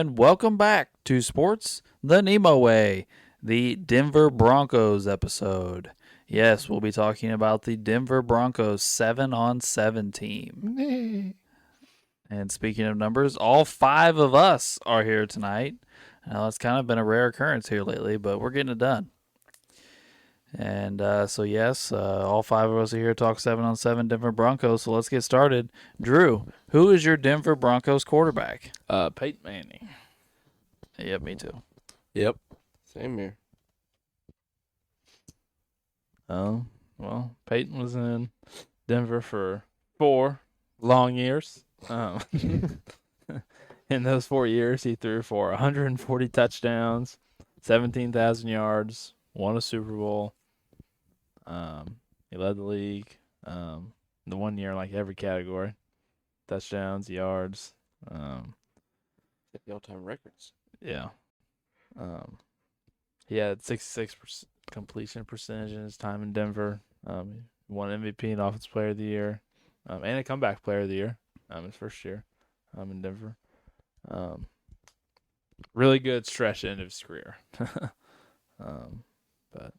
And welcome back to Sports the NEMO Way, the Denver Broncos episode. Yes, we'll be talking about the Denver Broncos 7-on-7 team. And speaking of numbers, all five of us are here tonight. Now, it's kind of been a rare occurrence here lately, but we're getting it done. And all five of us are here to talk 7-on-7 Denver Broncos. So let's get started. Drew, who is your Denver Broncos quarterback? Peyton Manning. Yep, me too. Yep. Same here. Well, Peyton was in Denver for 4 long years. In those 4 years, he threw for 140 touchdowns, 17,000 yards, won a Super Bowl. He led the league the 1 year in like every category, touchdowns, yards. The all-time records. Yeah. He had 66% completion percentage in his time in Denver. He won MVP and Offensive Player of the Year, and a Comeback Player of the Year. His first year in Denver. Really good stretch end of his career. But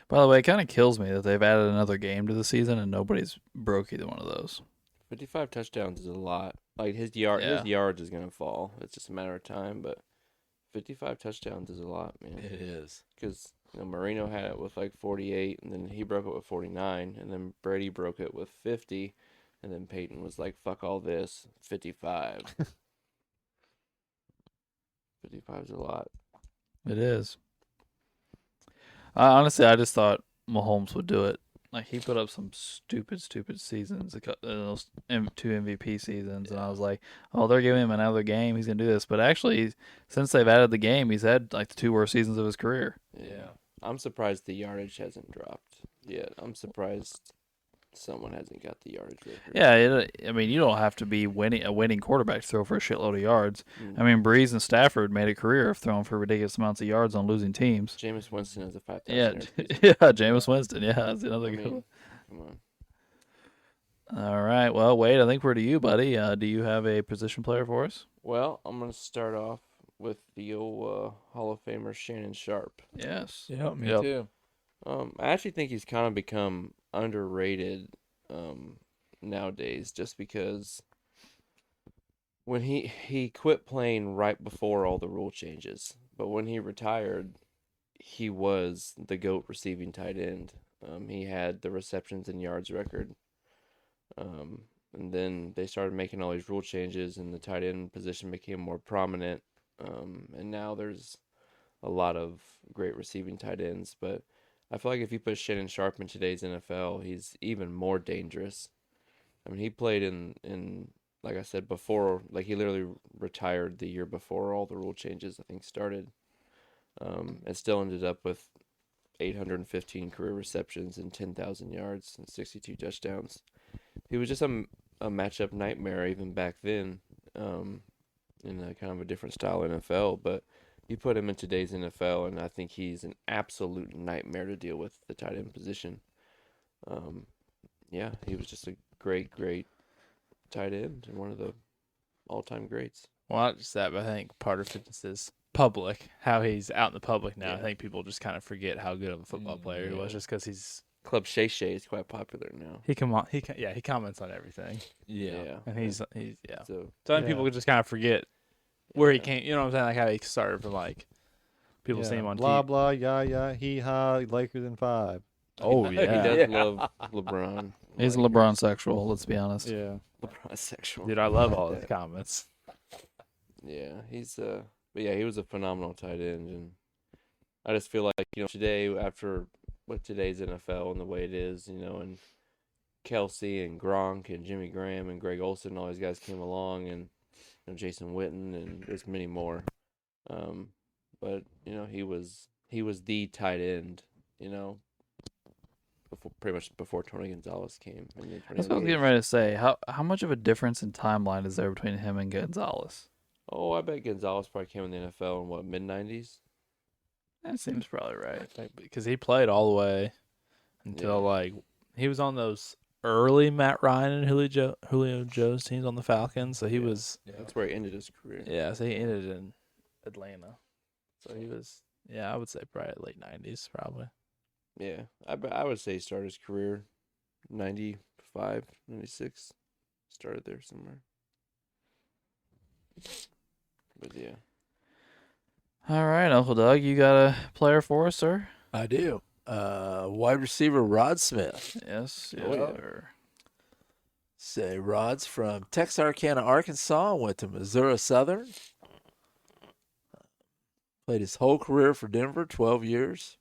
By the way, it kind of kills me that they've added another game to the season and nobody's broke either one of those. 55 touchdowns is a lot. Like his Yeah. yards is gonna fall. It's just a matter of time. But 55 touchdowns is a lot, man. it is. Because Marino had it with like 48, and then he broke it with 49, and then Brady broke it with 50, and then Peyton was like, "Fuck all this, 55." 55 is a lot. It is. Honestly, I just thought Mahomes would do it. Like, he put up some stupid seasons, those 2 MVP seasons, and I was like, oh, they're giving him another game. He's going to do this. But actually, since they've added the game, he's had like the 2 worst seasons of his career. Yeah. I'm surprised the yardage hasn't dropped yet. I'm surprised someone hasn't got the yardage record. Yeah, you don't have to be a winning quarterback to throw for a shitload of yards. I mean, Breeze and Stafford made a career of throwing for ridiculous amounts of yards on losing teams. Jameis Winston has a 5,000 Yeah, yard season. yeah, Jameis Winston. Yeah, that's another good one. Come on. All right. Well, Wade, I think we're to you, buddy. Do you have a position player for us? Well, I'm going to start off with the old Hall of Famer Shannon Sharp. Yes. Yeah, me Yep. too. I actually think he's kind of become underrated nowadays, just because when he quit playing right before all the rule changes, but when he retired, he was the GOAT receiving tight end. He had the receptions and yards record. And then they started making all these rule changes, and the tight end position became more prominent. And now there's a lot of great receiving tight ends, but I feel like if you put Shannon Sharp in today's NFL, he's even more dangerous. I mean, he played in like I said before, like he literally retired the year before all the rule changes, I think, started. And still ended up with 815 career receptions and 10,000 yards and 62 touchdowns. He was just a matchup nightmare even back then, in a kind of a different style NFL, but you put him in today's NFL, and I think he's an absolute nightmare to deal with, the tight end position. Yeah, he was just a great tight end and one of the all-time greats. Well, not just that, but I think part of it is public, how he's out in the public now. Yeah. I think people just kind of forget how good of a football player he was just because he's Club Shay Shay is quite popular now. he comments on everything. Yeah. And he's yeah. So So I think people just kind of forget where he came. You know what I'm saying? Like how he started from like people see him on blah TV. blah yeah hee ha Lakers in 5. Oh he yeah, does love LeBron. He's a LeBron sexual, let's be honest. Yeah. LeBron sexual. dude, I love all his comments. Yeah, but yeah, he was a phenomenal tight end, and I just feel like today, after with today's NFL and the way it is, and Kelsey and Gronk and Jimmy Graham and Greg Olsen, all these guys came along, and Jason Witten, and there's many more. But he was the tight end, pretty much before Tony Gonzalez came. That's what I was getting ready to say. How much of a difference in timeline is there between him and Gonzalez? Oh, I bet Gonzalez probably came in the NFL in mid-90s? That seems probably right. Because he played all the way until Yeah. like he was on those early Matt Ryan and Julio Jones teams on the Falcons. So he was, That's where he ended his career. so he ended in Atlanta. So he was, I would say probably late 90s, probably. Yeah, I would say he started his career 95, 96. Started there somewhere. But yeah. All right, Uncle Doug, you got a player for us, sir? I do. Wide receiver Rod Smith. Yes. Oh, yeah. Sir. Say Rod's from Texarkana, Arkansas. Went to Missouri Southern. Played his whole career for Denver, 12 years.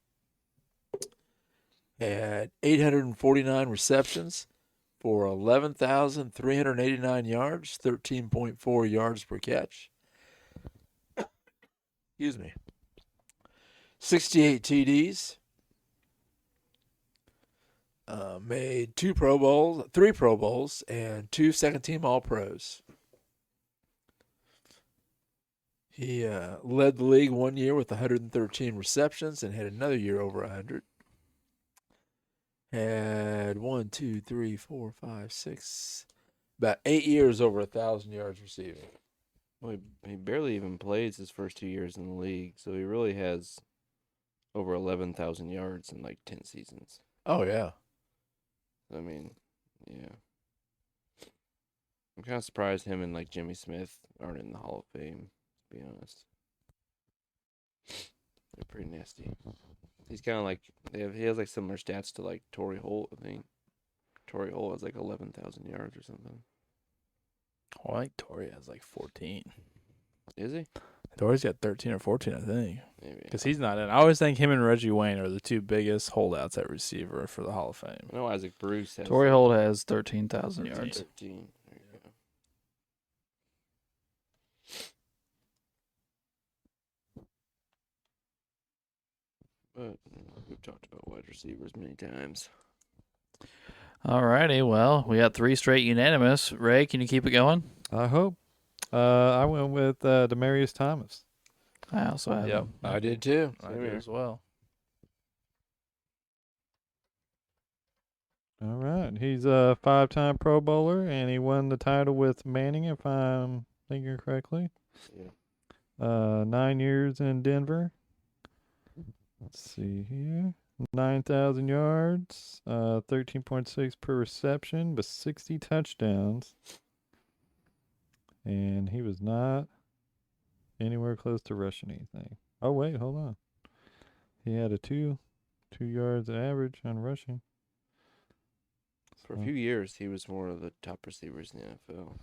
Had 849 receptions for 11,389 yards, 13.4 yards per catch. Excuse me. 68 TDs. Made 3 Pro Bowls, and 2 second-team All-Pros. He led the league 1 year with 113 receptions and had another year over 100. Had about 8 years over 1,000 yards receiving. Well, he barely even plays his first 2 years in the league, so he really has over 11,000 yards in like 10 seasons. Oh, yeah. I mean, yeah. I'm kind of surprised him and like Jimmy Smith aren't in the Hall of Fame, to be honest. They're pretty nasty. He's kind of like, he has like similar stats to like Torrey Holt, I think. Torrey Holt has like 11,000 yards or something. Oh, I think Torrey has like 14. Is he? Torrey's got 13 or 14, I think. Maybe. Because he's not in. I always think him and Reggie Wayne are the two biggest holdouts at receiver for the Hall of Fame. I know Isaac Bruce has Torrey Holt has 13,000 yards. 13. There you go. But we've talked about wide receivers many times. All righty. Well, we got 3 straight unanimous. Ray, can you keep it going? I hope. I went with Demaryius Thomas. I also have him. I did too. I Same do here. as well. All right. He's a 5-time Pro Bowler, and he won the title with Manning, if I'm thinking correctly. Yeah. 9 years in Denver. Let's see here. 9,000 yards, 13.6 per reception, but 60 touchdowns. And he was not anywhere close to rushing anything. Oh, wait, hold on. He had a 2 yards average on rushing. For a few years, he was one of the top receivers in the NFL.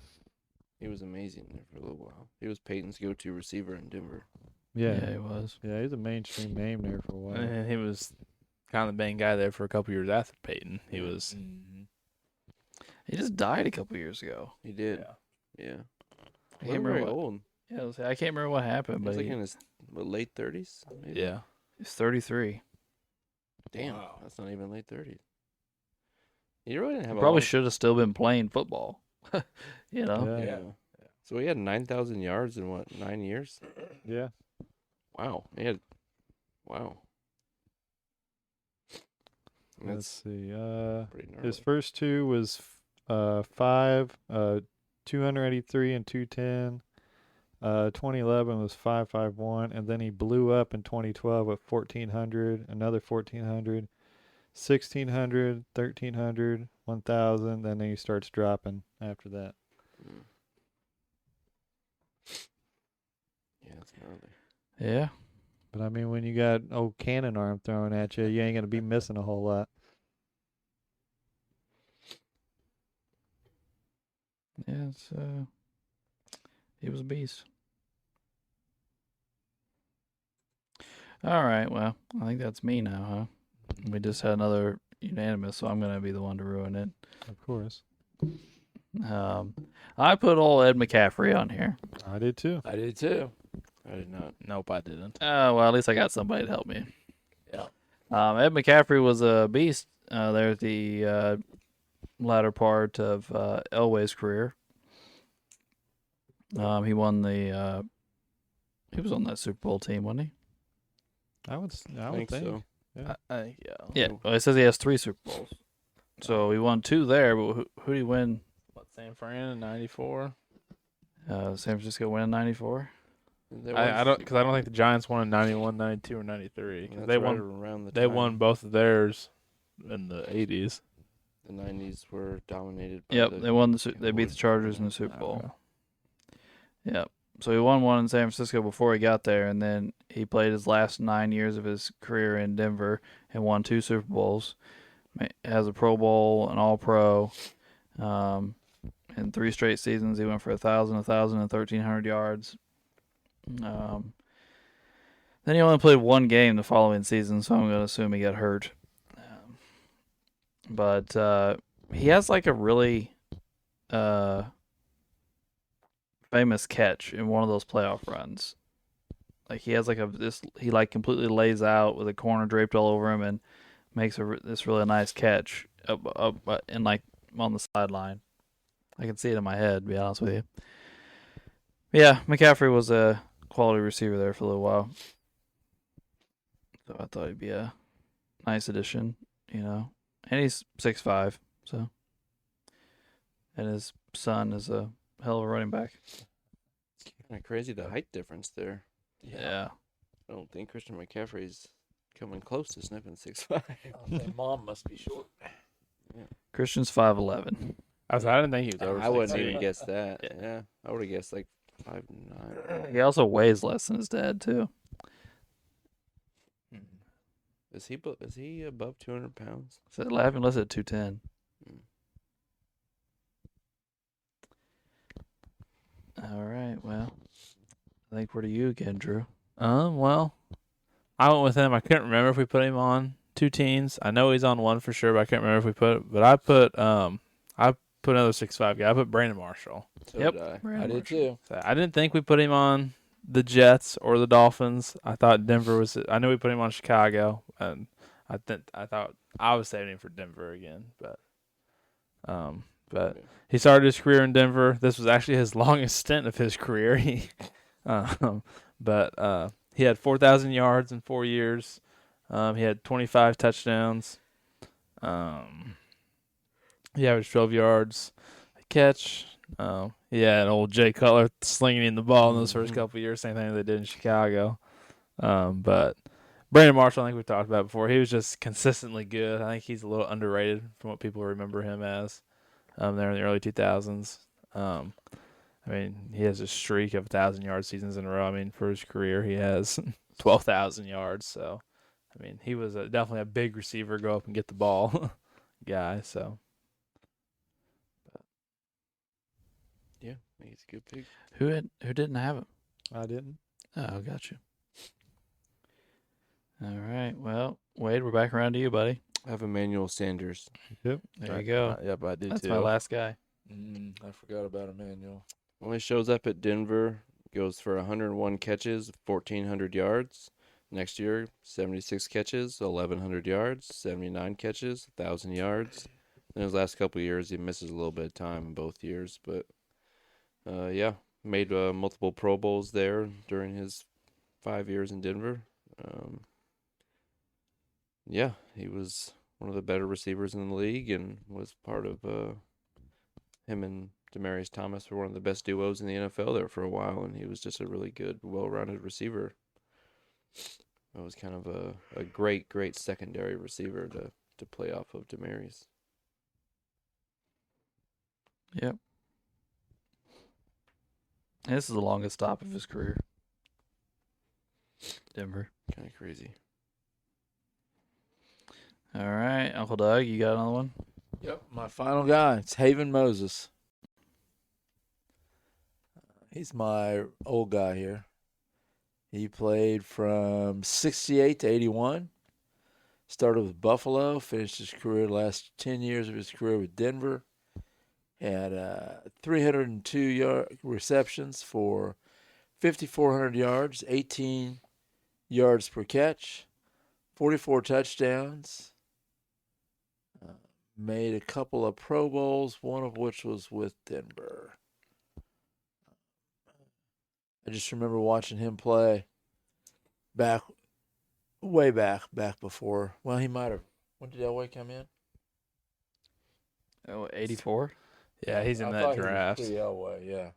He was amazing there for a little while. He was Peyton's go-to receiver in Denver. Yeah, he was. yeah, he's a mainstream name there for a while. And he was kind of the main guy there for a couple years after Peyton. He was. He just died a couple years ago. He did. Yeah. I He can't wasn't remember very what. old. Yeah, I can't remember what happened, He but was like in his late 30s. Maybe? Yeah. he's 33. Damn, that's not even late 30s. He really didn't have a Probably long- should have still been playing football. You know? Yeah. So he had 9,000 yards in what, 9 years? Yeah. Wow. Wow. Let's That's see. pretty gnarly. His first 2 was 5, 283 and 210. 2011 was 551, and then he blew up in 2012 with 1,400, another 1,400, 1,600, 1,300, 1,000. Then he starts dropping after that. Mm. Yeah, that's gnarly. Yeah. But I mean, when you got old cannon arm thrown at you, you ain't gonna be missing a whole lot. Yeah, it's, he was a beast. All right, well, I think that's me now, huh? We just had another unanimous, so I'm going to be the one to ruin it. Of course, I put old Ed McCaffrey on here. I did too. I did too. I did not. Nope, I didn't. Well, at least I got somebody to help me. Yeah. Ed McCaffrey was a beast there at the latter part of Elway's career. He won the. He was on that Super Bowl team, wasn't he? I would I think. think so. Yeah. Yeah. Yeah. Well, it says he has 3 Super Bowls. So he won 2 there, but who did he win? What, San Fran in '94? San Francisco win in 94? I don't think the Giants won in '91, '92, or '93 because That's right around the They time. won both of theirs in the '80s. The 90s were dominated by Yep, the they won they beat the Cowboys. Chargers in the Super Bowl. Okay. Yep. So he won one in San Francisco before he got there, and then he played his last 9 years of his career in Denver and won 2 Super Bowls. Has a Pro Bowl, an All-Pro. In 3 straight seasons, he went for 1,000, 1,000, and 1,300 yards. Then he only played 1 game the following season, so I'm going to assume he got hurt. But he has like a really famous catch in one of those playoff runs. Like he has like he like completely lays out with a corner draped all over him and makes this really nice catch up and like on the sideline. I can see it in my head, to be honest with you. Yeah, McCaffrey was a quality receiver there for a little while. So I thought he'd be a nice addition, And he's 6'5", so. And his son is a hell of a running back. Kind of crazy the height difference there. Yeah. I don't think Christian McCaffrey's coming close to sniffing 6'5". Mom must be short. Christian's 5'11". I didn't think he was over. I wouldn't 6'8". even guess that. Yeah, I would have guessed like 5'9". He also weighs less than his dad too. Is he above 200 pounds? So laughing less at 210. All right, well, I think we're to you again, Drew. Well, I went with him. I couldn't remember if we put him on 2 teams. I know he's on 1 for sure, but I can't remember if we I put another 6'5" guy. I put Brandon Marshall. So Yep. did I. I did too. So I didn't think we put him on the Jets or the Dolphins. I thought Denver was. I knew we put him on Chicago, and I thought I was saving him for Denver again, but he started his career in Denver. This was actually his longest stint of his career. He had 4,000 yards in 4 years. He had 25 touchdowns. He averaged 12 yards a catch. And old Jay Cutler slinging in the ball in those first couple of years. Same thing they did in Chicago. But Brandon Marshall, I think we talked about before. He was just consistently good. I think he's a little underrated from what people remember him as there in the early 2000s. He has a streak of 1,000-yard seasons in a row. For his career, he has 12,000 yards. So, he was definitely a big receiver, go up and get the ball guy. So, Yeah, he's a good pick. Who didn't have him? I didn't. Oh, got you. All right, well, Wade, we're back around to you, buddy. I have Emmanuel Sanders. There you go. Yep, I do That's too. my last guy. I forgot about Emmanuel. Well, he shows up at Denver, goes for 101 catches, 1,400 yards. Next year, 76 catches, 1,100 yards, 79 catches, 1,000 yards. In his last couple of years, he misses a little bit of time in both years, but made multiple Pro Bowls there during his 5 years in Denver. He was one of the better receivers in the league and was part of him and Demaryius Thomas were one of the best duos in the NFL there for a while, and he was just a really good, well-rounded receiver. It was kind of a great secondary receiver to play off of Demaryius. Yep. And this is the longest stop of his career. Denver. Kind of crazy. All right, Uncle Doug, you got another one? Yep, my final guy. It's Haven Moses. He's my old guy here. He played from 68 to 81. Started with Buffalo, finished his career, last 10 years of his career with Denver. Had 302 receptions for 5,400 yards, 18 yards per catch, 44 touchdowns. Made a couple of Pro Bowls, one of which was with Denver. I just remember watching him play way back before. Well, he might have. When did Elway come in? 84. Yeah, he's in I that thought he was draft. pretty Elway, yeah.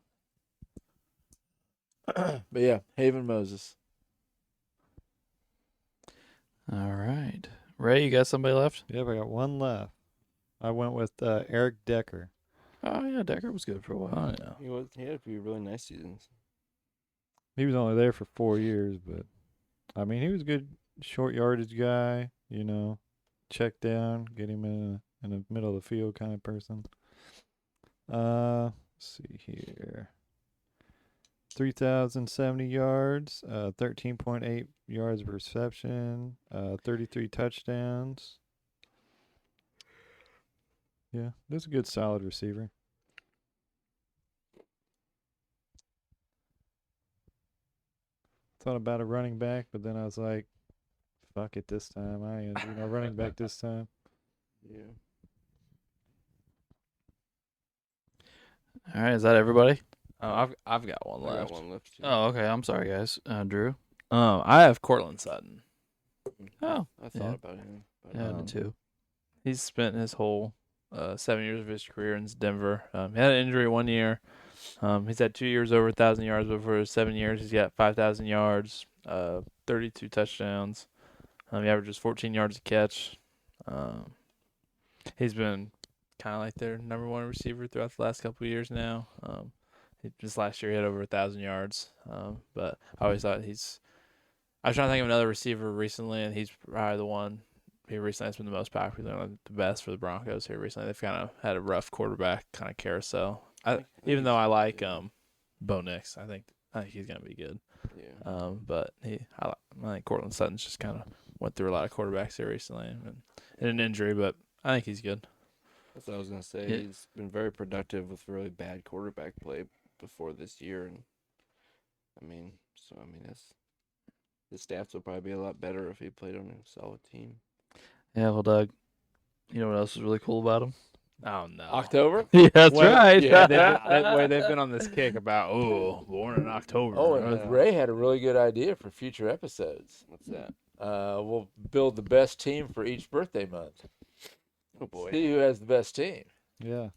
But yeah, Haven Moses. All right. Ray, you got somebody left? Yep, I got one left. I went with Eric Decker. Oh, yeah, Decker was good for a while. Oh yeah. He had a few really nice seasons. He was only there for 4 years, but I mean, he was a good short yardage guy. Check down, get him in the middle of the field kind of person. Let's see here. 3,070 yards, 13.8 yards per reception, 33 touchdowns. Yeah, that's a good solid receiver. Thought about a running back, but then I was like, fuck it this time. I ain't gonna do no running back this time. Yeah. All right, is that everybody? I've got one I left. got one left too. Oh, okay. I'm sorry, guys. Drew. I have Cortland Sutton. Oh, I thought about him. But yeah, I Um, did too. He's spent his whole 7 years of his career in Denver. He had an injury 1 year. He's had 2 years over 1,000 yards, but for his 7 years, he's got 5,000 yards, 32 touchdowns. He averages 14 yards a catch. He's been kind of like their number one receiver throughout the last couple of years now. Just last year, he had over 1,000 yards. But I always thought I was trying to think of another receiver recently, and he's probably the one here recently that's been the most popular and the best for the Broncos here recently. They've kind of had a rough quarterback kind of carousel. Even though I like Bo Nix, I think he's gonna be good. yeah. But I think Cortland Sutton's just kind of went through a lot of quarterbacks here recently and an injury, but I think he's good. That's what I was gonna say. Yeah. He's been very productive with really bad quarterback play before this year, and that's his stats would probably be a lot better if he played on a solid team. Yeah, well, Doug, you know what else is really cool about him? Oh no, October? Yeah, that's Well, right. Yeah, they've been on this kick about born in October. Oh, and Yeah. Ray had a really good idea for future episodes. What's that? We'll build the best team for each birthday month. Oh boy. See who has the best team. Yeah.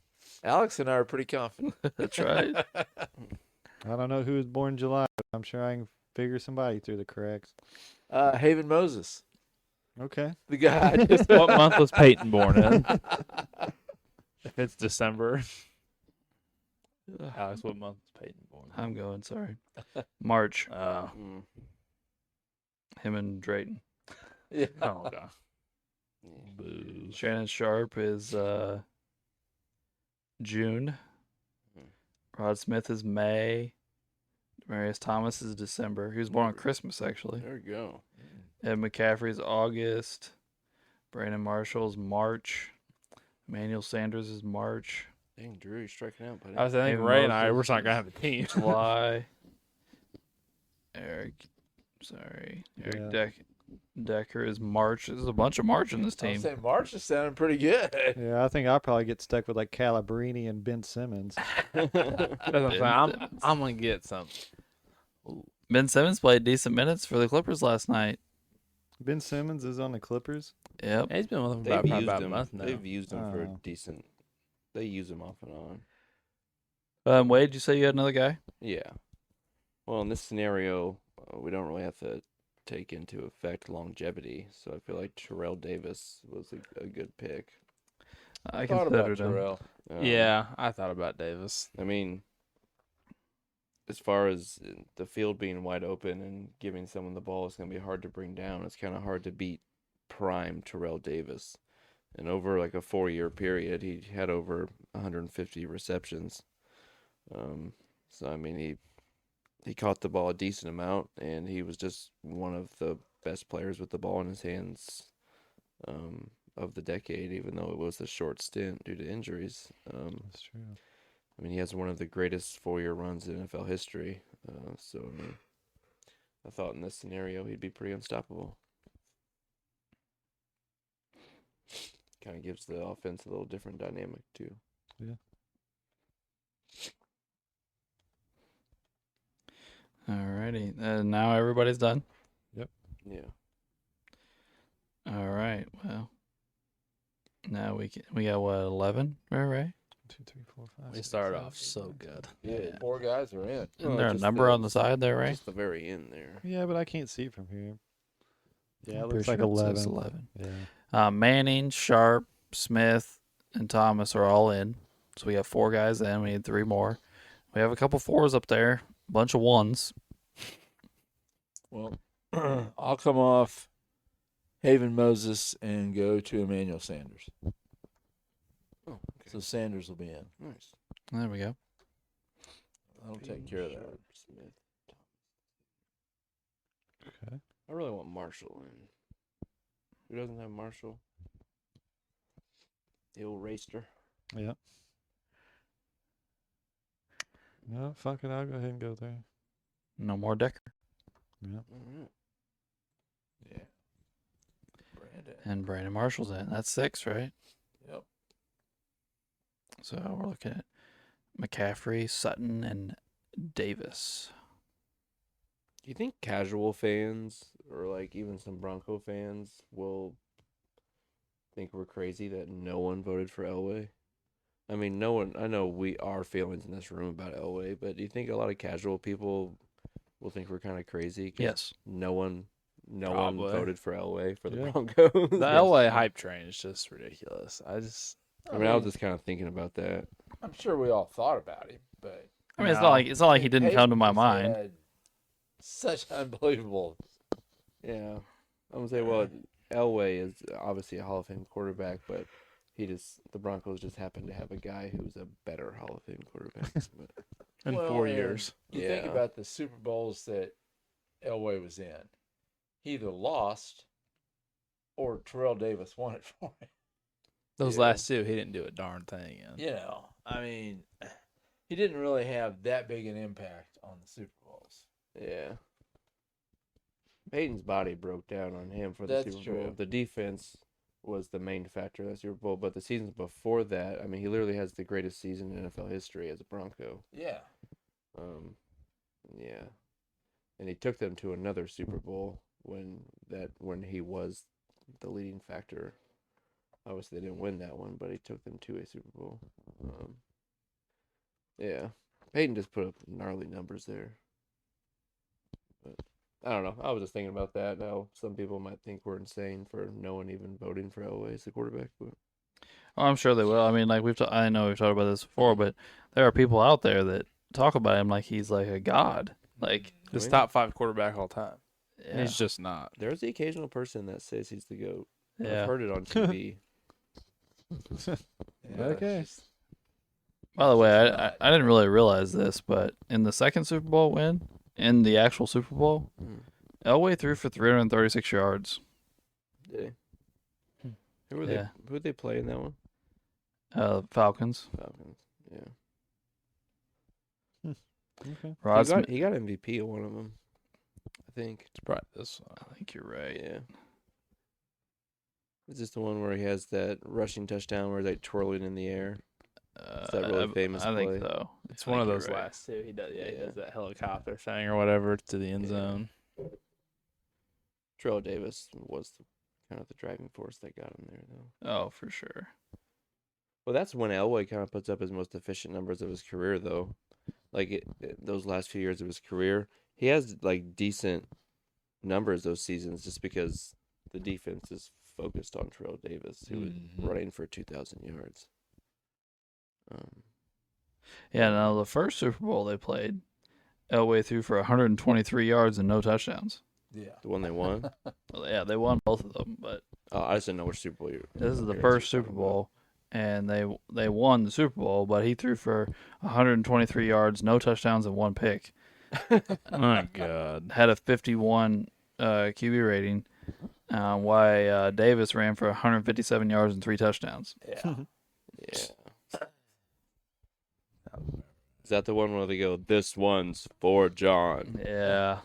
Alex and I are pretty confident. That's right. I don't know who was born in July, but I'm sure I can figure somebody through the cracks. Haven Moses, Okay. the guy. What month was Peyton born in? If it's December. Alex, what month was Peyton born in? I'm going. Sorry. March. Mm. Him and Drayton. Yeah. Oh god. Yeah. Boo. Shannon Sharp is June. Rod Smith is May. Demarius Thomas is December. He was born on Christmas, actually. There we go. Ed McCaffrey's August. Brandon Marshall's March. Emmanuel Sanders is March. Dang, Drew, you're striking out, buddy. I think David Ray and I, we're Moses not gonna have a team. July. Eric Yeah. Decker is March. There's a bunch of March in this I'll team. say March is sounding pretty good. Yeah, I think I'll probably get stuck with like Calabrini and Ben Simmons. That's what I'm saying. I'm gonna get some. Ben Simmons played decent minutes for the Clippers last night. Ben Simmons is on the Clippers. Yep. He's been with them They've about used a him. month now. They've used him for a Oh. decent. They use him off and on. Wade, you say you had another guy? Yeah. Well, in this scenario, we don't really have to take into effect longevity, so I feel like Terrell Davis was a good pick. I thought about considered him. Terrell. Yeah, I thought about Davis. I mean, as far as the field being wide open and giving someone the ball is going to be hard to bring down. It's kind of hard to beat prime Terrell Davis. And over like a 4-year period, he had over 150 receptions. So I mean, he caught the ball a decent amount, and he was just one of the best players with the ball in his hands of the decade, even though it was a short stint due to injuries. That's true. I mean, he has one of the greatest 4-year runs in NFL history. So, I mean, I thought in this scenario he'd be pretty unstoppable. Kind of gives the offense a little different dynamic, too. Alrighty. Now everybody's done. Yeah. All right. Well, Now we got what 11, right? 2, 3, 4, 5. We 6, started 7, off 8, so 9, 10. good. Yeah. 4 guys are in. Isn't there a just number on the just side there, right? Just the very end there. Yeah, but I can't see it from here. Yeah, I'm it pretty looks like sure it says 11. 11. Yeah. Manning, Sharp, Smith, and Thomas are all in. So we have 4 guys in. We need 3 more. We have a couple 4s up there. A bunch of 1s. Well, I'll come off Haven Moses and go to Emmanuel Sanders. Oh, okay. So Sanders will be in. Nice. There we go. I'll take care of that. Sharp, Smith, Thomas. Okay. I really want Marshall in. Who doesn't have Marshall? The old racer. Yeah. No, fuck it. I'll go ahead and go there. No more Decker. Yeah. All right. Yeah. Brandon. And Brandon Marshall's in. That's 6, right? Yep. So we're looking at McCaffrey, Sutton, and Davis. Do you think casual fans or like even some Bronco fans will think we're crazy that no one voted for Elway? I mean, no one. I know our feelings in this room about Elway, but do you think a lot of casual people will think we're kind of crazy? 'Cause Yes. No one Probably. voted for Elway for the Yeah. Broncos. The LA hype train is just ridiculous. I was just kind of thinking about that. I'm sure we all thought about him, but I mean, No. it's not like he didn't come to my mind. Had such unbelievable. Yeah, I'm gonna say, well, Elway is obviously a Hall of Fame quarterback, but the Broncos just happen to have a guy who's a better Hall of Fame quarterback. But, in Well, 4 and years. You think Yeah. about the Super Bowls that Elway was in. He either lost or Terrell Davis won it for him. Those Yeah. last 2, he didn't do a darn thing in. You know, I mean, he didn't really have that big an impact on the Super Bowls. yeah, Peyton's body broke down on him for the That's Super Bowl. true. The defense was the main factor in the Super Bowl, but the seasons before that, I mean, he literally has the greatest season in NFL history as a Bronco. Yeah. Yeah, and he took them to another Super Bowl when he was the leading factor. Obviously, they didn't win that one, but he took them to a Super Bowl. Yeah, Peyton just put up gnarly numbers there. But I don't know. I was just thinking about that. Now, some people might think we're insane for no one even voting for Elway as the quarterback, but Oh, I'm sure they will. I mean, like I know we've talked about this before, but there are people out there that talk about him like he's like a god. Like, His I mean, top 5 quarterback all time. yeah, He's just not. there's the occasional person that says he's the GOAT. yeah. I've heard it on TV. Yeah, Okay. it's just- By the way, it's not- I didn't really realize this, but in the second Super Bowl win, in the actual Super Bowl, Mm. Elway threw for 336 yards. Did he? Who were Yeah. they? Who they play in that one? Falcons. Falcons. Yeah. Okay. Rod Smith. He got MVP of one of them, I think. It's probably this one. I think you're right. Yeah. Is this the one where he has that rushing touchdown where he's like twirling in the air? Is that really famous I think play? so. It's I one of think you're those right. last 2. He does. Yeah, he Yeah. does that helicopter thing or whatever to the end Yeah. zone. Terrell Davis was kind of the driving force that got him there, though. Oh, for sure. Well, that's when Elway kind of puts up his most efficient numbers of his career, though. Like those last few years of his career, he has like decent numbers those seasons just because the defense is focused on Terrell Davis, who was Mhm. running for 2,000 yards. Yeah, now the first Super Bowl they played, Elway threw for 123 yards and no touchdowns. Yeah. The one they won. Well, yeah, they won both of them, but I just didn't know which Super Bowl. this is the you're first talking Super about. Bowl, and they won the Super Bowl, but he threw for 123 yards, no touchdowns, and 1 pick. My God. Had a 51 QB rating. Why Davis ran for 157 yards and 3 touchdowns. Yeah. Yeah. Is that the one where they go, "This one's for John"? Yeah.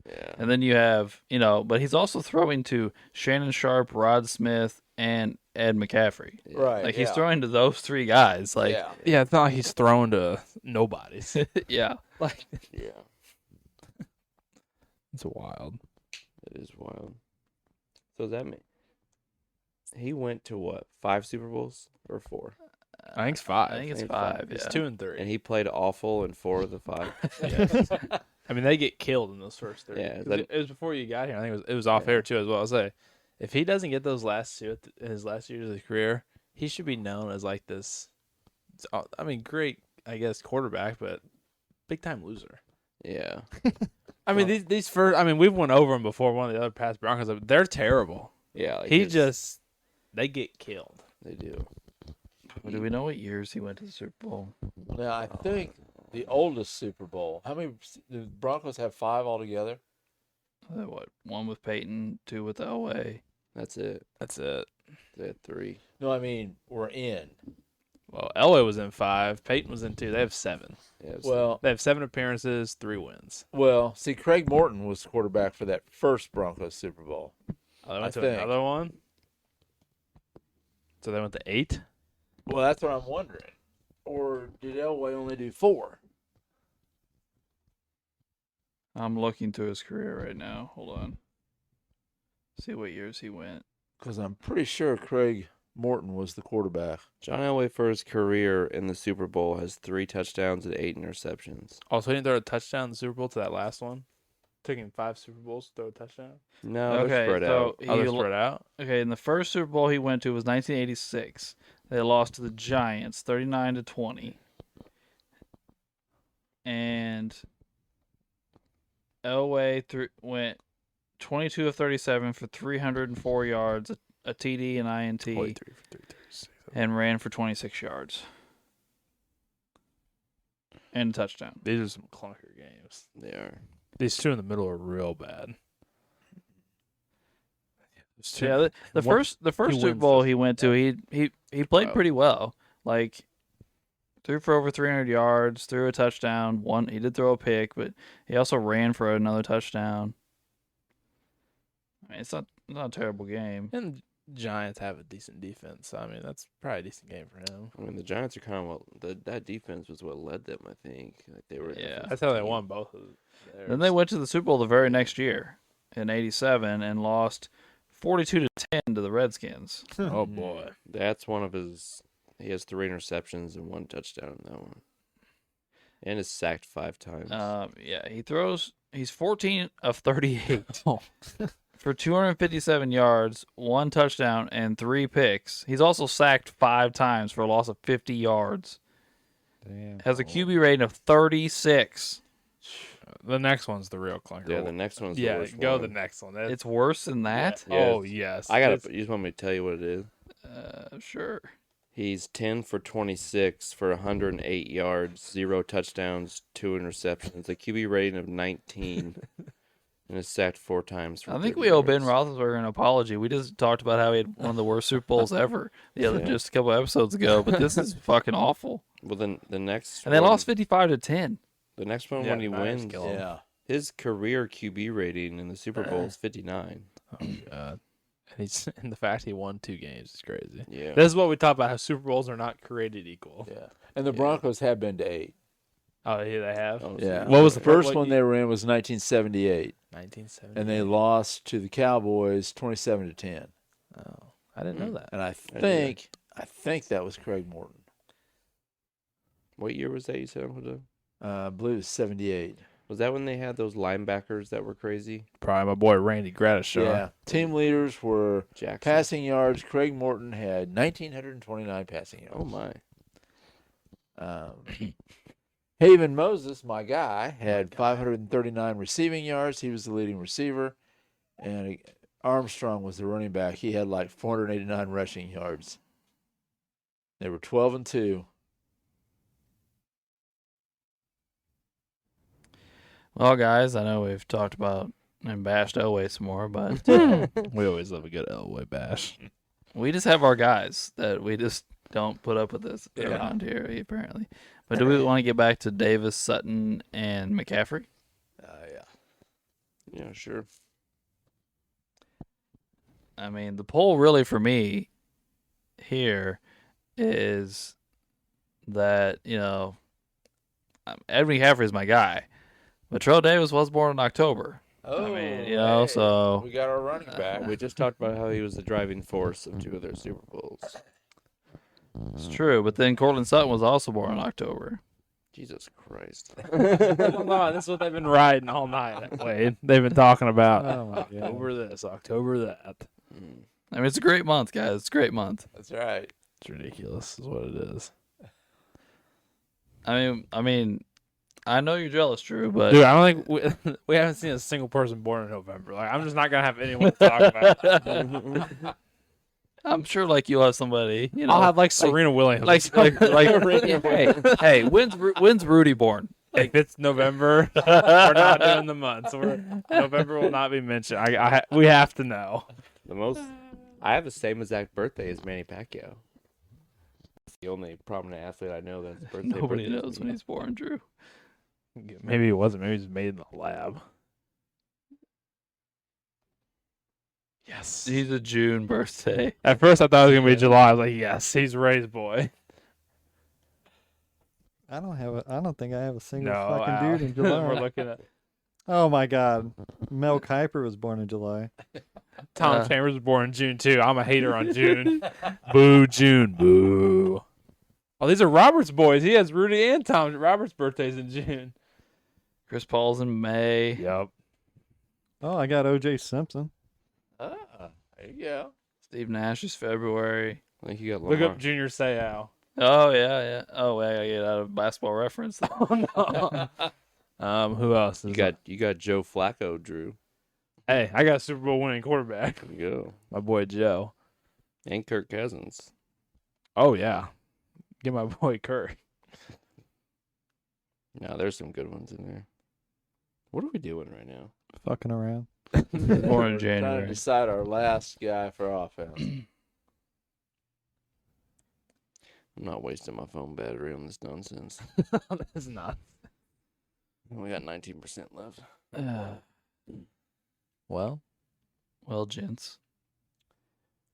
Yeah. And then you have, but he's also throwing to Shannon Sharp, Rod Smith, and Ed McCaffrey. Yeah. Right. Like, he's throwing to those 3 guys. Like, yeah. Yeah, it's not like he's throwing to nobodies. yeah. Like, Yeah. It's wild. It is wild. So does that mean He went to what? 5 Super Bowls or 4? I think it's 5. I think it's I think 5. five. It's Yeah. 2 and 3. And he played awful in 4 of the 5. Yes. I mean, they get killed in those first 3. Yeah, 'Cause it was before you got here. I think it was off air too as well. I'll say, if he doesn't get those last 2 in his last years of his career, he should be known as like this. I mean, great, I guess, quarterback, but big time loser. Yeah. I mean, these first. I mean, we've went over them before. One of the other past Broncos, they're terrible. Yeah. Like They get killed. They do. Do we know what years he went to the Super Bowl? Now, I think the oldest Super Bowl, how many the Broncos have 5 altogether? What? 1 with Peyton, 2 with Elway. That's it. That's it. They had 3. No, I mean, we're in. Well, Elway was in 5. Peyton was in 2. They have 7. Yeah, it was- Well, They have 7 appearances, 3 wins. see, Craig Morton was quarterback for that first Broncos Super Bowl. Oh, they went to think. another one. So they went to 8. Well, that's what I'm wondering. Or did Elway only do 4? I'm looking through his career right now. Hold on. See what years he went. Because I'm pretty sure Craig Morton was the quarterback. John Elway for his career in the Super Bowl has 3 touchdowns and 8 interceptions. Also, he didn't throw a touchdown in the Super Bowl to that last one. Took him 5 Super Bowls to throw a touchdown. No, Okay, they're spread so out. Oh, they're spread out. Okay, and the first Super Bowl he went to was 1986. They lost to the Giants 39-20. And Elway went 22 of 37 for 304 yards, a TD and INT, 43 for 336. and ran for 26 yards. And a touchdown. These are some clunker games. They are. These 2 in the middle are real bad. Yeah, the first Super wins Bowl this. he went to, he played pretty well. Like, threw for over 300 yards, threw a touchdown. He did throw a pick, but he also ran for another touchdown. I mean, it's not a terrible game. And Giants have a decent defense. So, I mean, that's probably a decent game for him. I mean, the Giants are kind of that defense was what led them. I think like they were. a Yeah. defensive That's how they team. won both of theirs. Then they went to the Super Bowl the very next year in '87 and lost 42-10 to the Redskins. Oh, boy. That's one of his. He has 3 interceptions and 1 touchdown in that one, and is sacked 5 times. Yeah, he's 14 of 38 for 257 yards, 1 touchdown, and 3 picks. He's also sacked 5 times for a loss of 50 yards. Damn. Has a QB rating of 36. The next one's the real clunker. Yeah, the next one's the Yeah, worst go one. the next one. That's, It's worse than that? Yeah. Oh, yes. I gotta. It's- You just want me to tell you what it is? Sure. He's 10 for 26 for 108 yards, 0 touchdowns, 2 interceptions, a QB rating of 19, and is sacked 4 times. For I think 30 we owe Ben yards. Roethlisberger an apology. We just talked about how he had one of the worst Super Bowls ever just a couple episodes ago, but this is fucking awful. Well, then the next And they one, lost 55-10. The next one Yeah, when he the Niners wins, kill him. Yeah. his career QB rating in the Super Bowl is 59. Oh, God. And the fact he won 2 games is crazy. Yeah. This is what we talk about, how Super Bowls are not created equal. Yeah. And the Broncos have been to 8. Oh, yeah, they have? Oh, Yeah. What was the first what one year? they were in was 1978, 1970. and they lost to the Cowboys 27-10. Oh, I didn't know that. And I did. think that was Craig Morton. What year was that you said? Huda? I believe it was 78. Was that when they had those linebackers that were crazy? Probably my boy Randy Gradishaw. Yeah. Team leaders were Jackson. passing yards. Craig Morton had 1,929 passing yards. Oh my. Haven Moses, my guy, had 539 receiving yards. He was the leading receiver. And Armstrong was the running back. He had like 489 rushing yards. They were 12-2. Well, guys, I know we've talked about and bashed Elway some more, but We always love a good Elway bash. we just have our guys that we just don't put up with this Yeah. around here, apparently. But do we want to get back to Davis, Sutton, and McCaffrey? Yeah. Yeah, sure. I mean, the poll really for me here is that, Ed McCaffrey is my guy. But Terrell Davis was born in October. Oh, you know, so we got our running back. We just talked about how he was the driving force of 2 of their Super Bowls. it's true. But then Cortland Sutton was also born in October. Jesus Christ. Hold on, this is what they've been riding all night, Wade. They've been talking about Oh my god. October this, October that. Mm. I mean, it's a great month, guys. It's a great month. That's right. It's ridiculous, is what it is. I mean, I know you're jealous, Drew, but Dude, I don't think we haven't seen a single person born in November. Like, I'm just not gonna have anyone to talk about. I'm sure like you'll have somebody. You know, I'll have like Serena Williams. hey, when's Rudy born? If it's November, we're not doing the months. November will not be mentioned. We have to know. I have the same exact birthday as Manny Pacquiao. It's the only prominent athlete I know that's birthday. Nobody knows when he's born, Drew. Maybe it wasn't. Maybe it was made in the lab. Yes. He's a June birthday. At first, I thought it was gonna be July. I was like, yes, he's Ray's boy. I don't think I have a single No, fucking Al. dude in July. We're looking at Oh my god. Mel Kiper was born in July. Tom Chambers was born in June too. I'm a hater on June. Boo, June. Boo. Oh, these are Robert's boys. He has Rudy and Tom. Robert's birthdays in June. Chris Paul's in May. Yep. Oh, I got OJ Simpson. Ah, there you go. Steve Nash is February. I think you got Look Lamar. up Junior Seau. Oh yeah. Oh, wait, I gotta get out of Basketball Reference. Oh no. Who else? You got Joe Flacco, Drew. Hey, I got a Super Bowl winning quarterback. There you go. My boy Joe. And Kirk Cousins. Oh yeah. Get my boy Kirk. No, there's some good ones in there. What are we doing right now? Fucking around. Born in Trying to January. decide our last guy for offense. I'm not wasting my phone battery on this nonsense. That's not. We got 19% left. Well, Gents.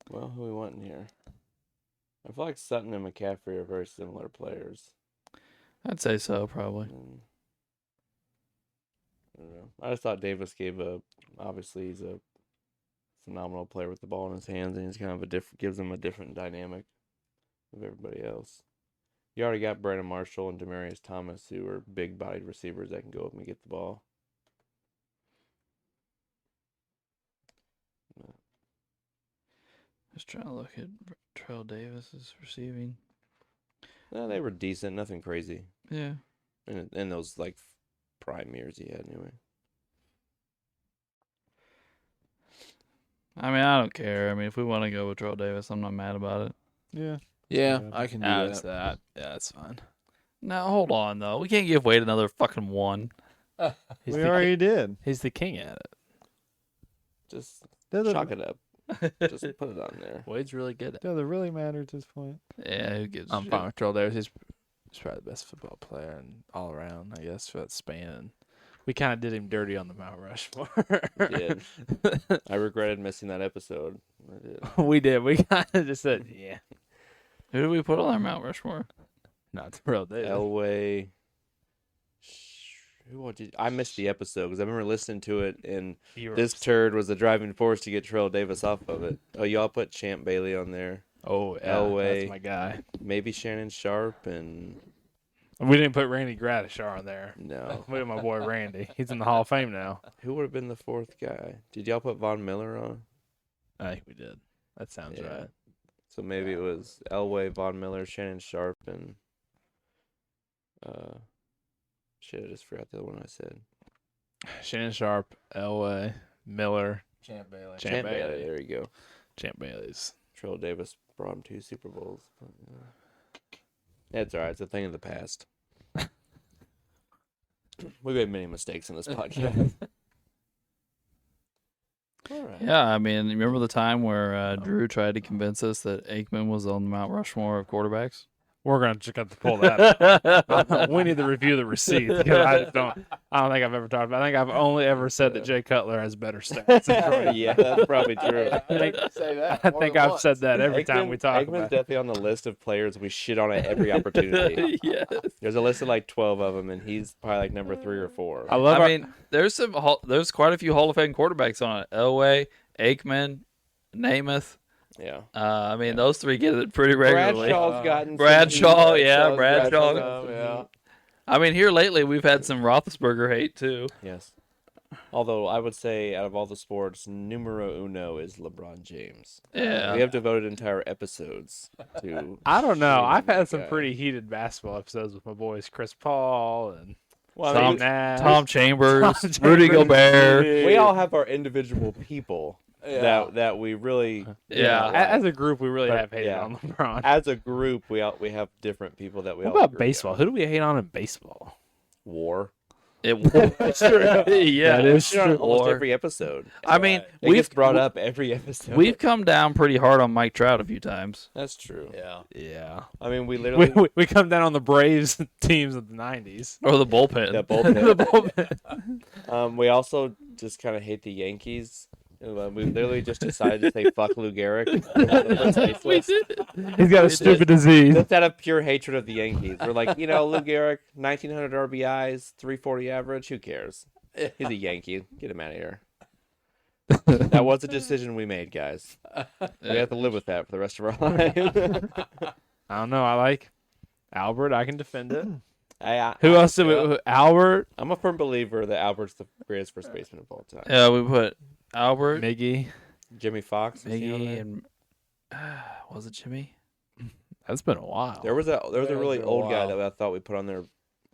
Well, who we want in here? I feel like Sutton and McCaffrey are very similar players. I'd say so, probably. And I don't know. I just thought Davis gave a. Obviously, he's a phenomenal player with the ball in his hands, and he's kind of gives him a different dynamic of everybody else. You already got Brandon Marshall and Demaryius Thomas, who are big-bodied receivers that can go up and get the ball. Just trying to look at Terrell Davis's receiving. No, they were decent, nothing crazy. Yeah. In those like prime years he had anyway. I mean, I don't care. I mean, if we want to go with Terrell Davis, I'm not mad about it. Yeah. Yeah, Yeah. I can do that's that. that. Yeah, that's fine. Now, hold on, though. We can't give Wade another fucking one. He's We the already did. He's the king at it. Just Doesn't, chalk it up. Just put it on there. Wade's really good at it. doesn't really matter at this point. Yeah, who gives a I'm shit? fine with Terrell Davis. He's probably the best football player and all around, I guess, for that span. We kind of did him dirty on the Mount Rushmore. Did. I regretted missing that episode. I did. We did. We kind of just said, yeah, Who did we put on our Mount Rushmore? not Terrell Davis. Elway. I missed the episode because I remember listening to it, and You were this upset. turd was the driving force to get Terrell Davis off of it. Oh, y'all put Champ Bailey on there. Oh, yeah, Elway. that's my guy. Maybe Shannon Sharp and We didn't put Randy Gradishar on there. no. We had my boy Randy. He's in the Hall of Fame now. Who would have been the fourth guy? Did y'all put Von Miller on? I think we did. That sounds Yeah. right. So maybe it was Elway, Von Miller, Shannon Sharp, and shit, I just forgot the other one I said. Shannon Sharp, Elway, Miller, Champ Bailey. Champ Bailey. There you go. Champ Bailey's. Terrell Davis brought him 2 Super Bowls. But, it's all right. It's a thing of the past. We've made many mistakes in this podcast. All right. Yeah, I mean, remember the time where Drew tried to convince us that Aikman was on the Mount Rushmore of quarterbacks? We're gonna just have to pull that. We need to review the receipt because I don't think I've ever talked about. I think I've only ever said that Jay Cutler has better stats. than Troy. Yeah, that's probably true. I think I've said that every time we talk Aikman's about it. definitely on the list of players we shit on at every opportunity. Yes. There's a list of like 12 of them, and he's probably like number 3 or 4. I love. I mean, there's quite a few Hall of Fame quarterbacks on it. Elway, Aikman, Namath. Yeah. I mean, those three get it pretty regularly. Bradshaw's gotten Bradshaw, some yeah, heat. Bradshaw. Yeah. I mean, here lately we've had some Roethlisberger hate too. Yes. Although I would say, out of all the sports, numero uno is LeBron James. Yeah. We have devoted entire episodes to. I don't know. I've shitting had that some guy. pretty heated basketball episodes with my boys Chris Paul and Well, I Tom mean, Nash. Tom Chambers, Tom Rudy Chambers. Gobert. we all have our individual people Yeah. that we really. Yeah. As a group, we really But, have hated yeah. on LeBron. As a group, we have different people that we. What all about agree baseball? on. Who do we hate on in baseball? War. It was yeah, That We is shit on true. almost Or- every episode. I mean, It gets brought up every episode. We've come down pretty hard on Mike Trout a few times. That's true. Yeah. Yeah. I mean, we literally We come down on the Braves teams of the 90s. Or the bullpen. the The bullpen. bullpen. We also just kind of hate the Yankees. We literally just decided to say fuck Lou Gehrig. We did. He's got a stupid disease. Just out of pure hatred of the Yankees. We're like, Lou Gehrig, 1,900 RBIs, 340 average. Who cares? He's a Yankee. Get him out of here. That was a decision we made, guys. We have to live with that for the rest of our lives. I don't know. I like Albert. I can defend it. I- Who else did yeah. we? Albert, I'm a firm believer that Albert's the greatest first baseman of all time. Yeah, we put Albert, Miggy. Jimmy Fox. was he on Miggy, there? and was it Jimmy? That's been a while. There was a Yeah, really it's been a old guy while. that I thought we put on there.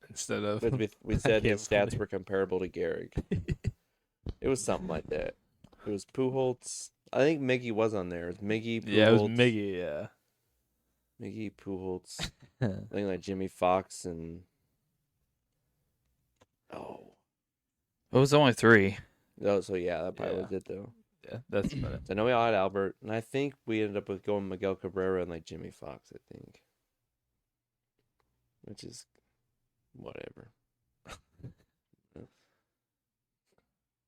Instead of We said can't his stats believe- were comparable to Gehrig. It was something like that. It was Pujols. I think Miggy was on there. It was Miggy, Pujols. yeah, it was Miggy. Yeah. Miggy, Pujols. I think like Jimmy Fox and It was only three. oh, so yeah, that probably Yeah. was it though. Yeah, that's about it. So I know we all had Albert, and I think we ended up with going Miguel Cabrera and like Jimmy Fox. I think, which is whatever.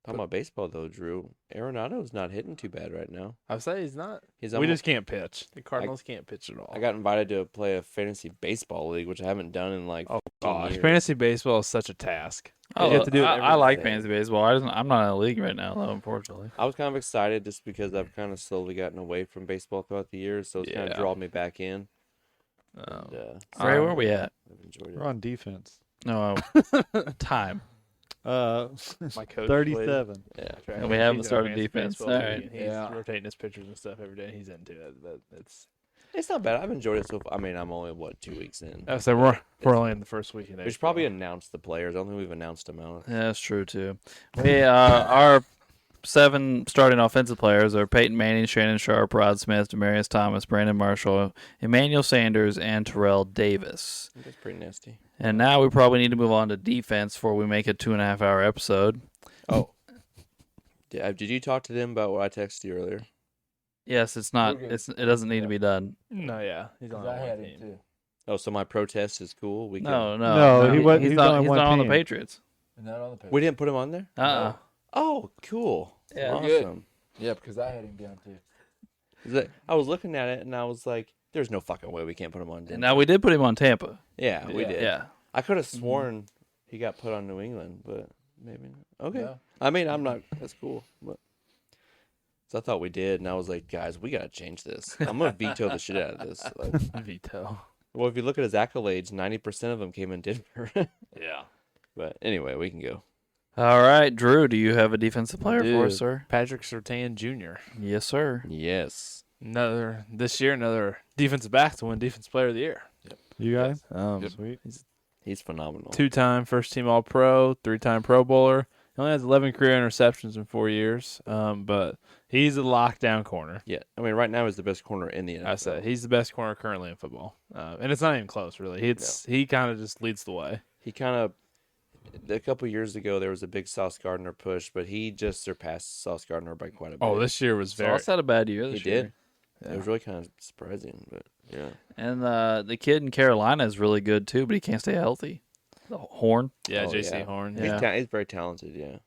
Talking about baseball though, Drew. Arenado's not hitting too bad right now. I would say he's not. He's We almost, just can't pitch. The Cardinals can't pitch at all. I got invited to play a fantasy baseball league, which I haven't done in like. Oh 15 gosh, years. fantasy baseball is such a task. Oh, You have to do it I like every day. fantasy baseball. I'm not in a league right now, though, unfortunately. I was kind of excited just because I've kind of slowly gotten away from baseball throughout the years, so it's kind Yeah. of drawn me back in. Um, And, Trey, where are we at? I've enjoyed We're it. on defense. No, time. my coach 37. Yeah. And we haven't started defense. Baseball All league, right. and he's Yeah. rotating his pitchers and stuff every day. He's into it. But It's not bad. I've enjoyed it so far. I mean, I'm only, 2 weeks in? so we're only in the first week. We should probably announce the players. I don't think we've announced them out. Yeah, that's true, too. We, our 7 starting offensive players are Peyton Manning, Shannon Sharp, Rod Smith, Demarius Thomas, Brandon Marshall, Emmanuel Sanders, and Terrell Davis. That's pretty nasty. And now we probably need to move on to defense before we make a 2.5-hour episode. Oh. Did you talk to them about what I texted you earlier? Yes, it's not. We're good. It doesn't need to be done. No, yeah, he's on I one had him team. too. Oh, so my protest is cool. We No, No, he wasn't- He's he's not. on He's one not on the team. Patriots. Not on the page. We didn't put him on there. Oh, cool. Yeah. Awesome. Yeah, because I had him down too. I was looking at it and I was like, "There's no fucking way we can't put him on." And Denver. now we did put him on Tampa. Yeah, we Yeah. did. Yeah. I could have sworn he got put on New England, but maybe not. Okay. No. I mean, I'm not. That's cool. But so I thought we did, and I was like, guys, we gotta change this. I'm gonna veto the shit out of this. Like, Veto. well, if you look at his accolades, 90% of them came in Denver. Yeah. But anyway, we can go. All right, Drew. Do you have a defensive player for us, Dude. sir? Patrick Surtain Jr. Yes, sir. Yes. Another defensive back to win Defensive Player of the Year. You guys? Sweet. He's phenomenal. 2-time first team All Pro, 3-time Pro Bowler. He only has 11 career interceptions in 4 years, but he's a lockdown corner. Yeah. I mean, right now he's the best corner in the NFL. I said he's the best corner currently in football, and it's not even close, really. He kind of just leads the way. He kind of. A couple years ago, there was a big Sauce Gardner push, but he just surpassed Sauce Gardner by quite a bit. Oh, this year was very. Sauce had a bad year he this year. did. It was really kind of surprising, but yeah. And the kid in Carolina is really good too, but he can't stay healthy. The Horn. Yeah, Oh, J.C. yeah. Horn. Yeah. Yeah, He's very talented. Yeah,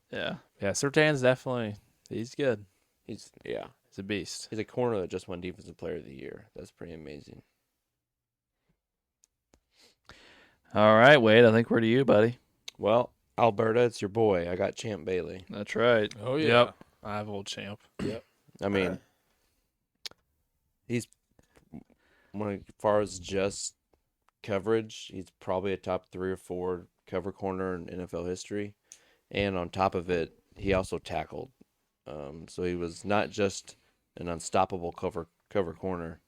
Yeah. Surtain's definitely he's good. he's He's a beast. he's a corner that just won Defensive Player of the Year. That's pretty amazing. All right, Wade. I think we're to you, buddy. Well, Alberta, it's your boy. I got Champ Bailey. That's right. Oh yeah. Yep. I have old champ. I mean, he's as far as just coverage, he's probably a top 3 or 4 cover corner in NFL history, and on top of it, he also tackled. So he was not just an unstoppable cover corner.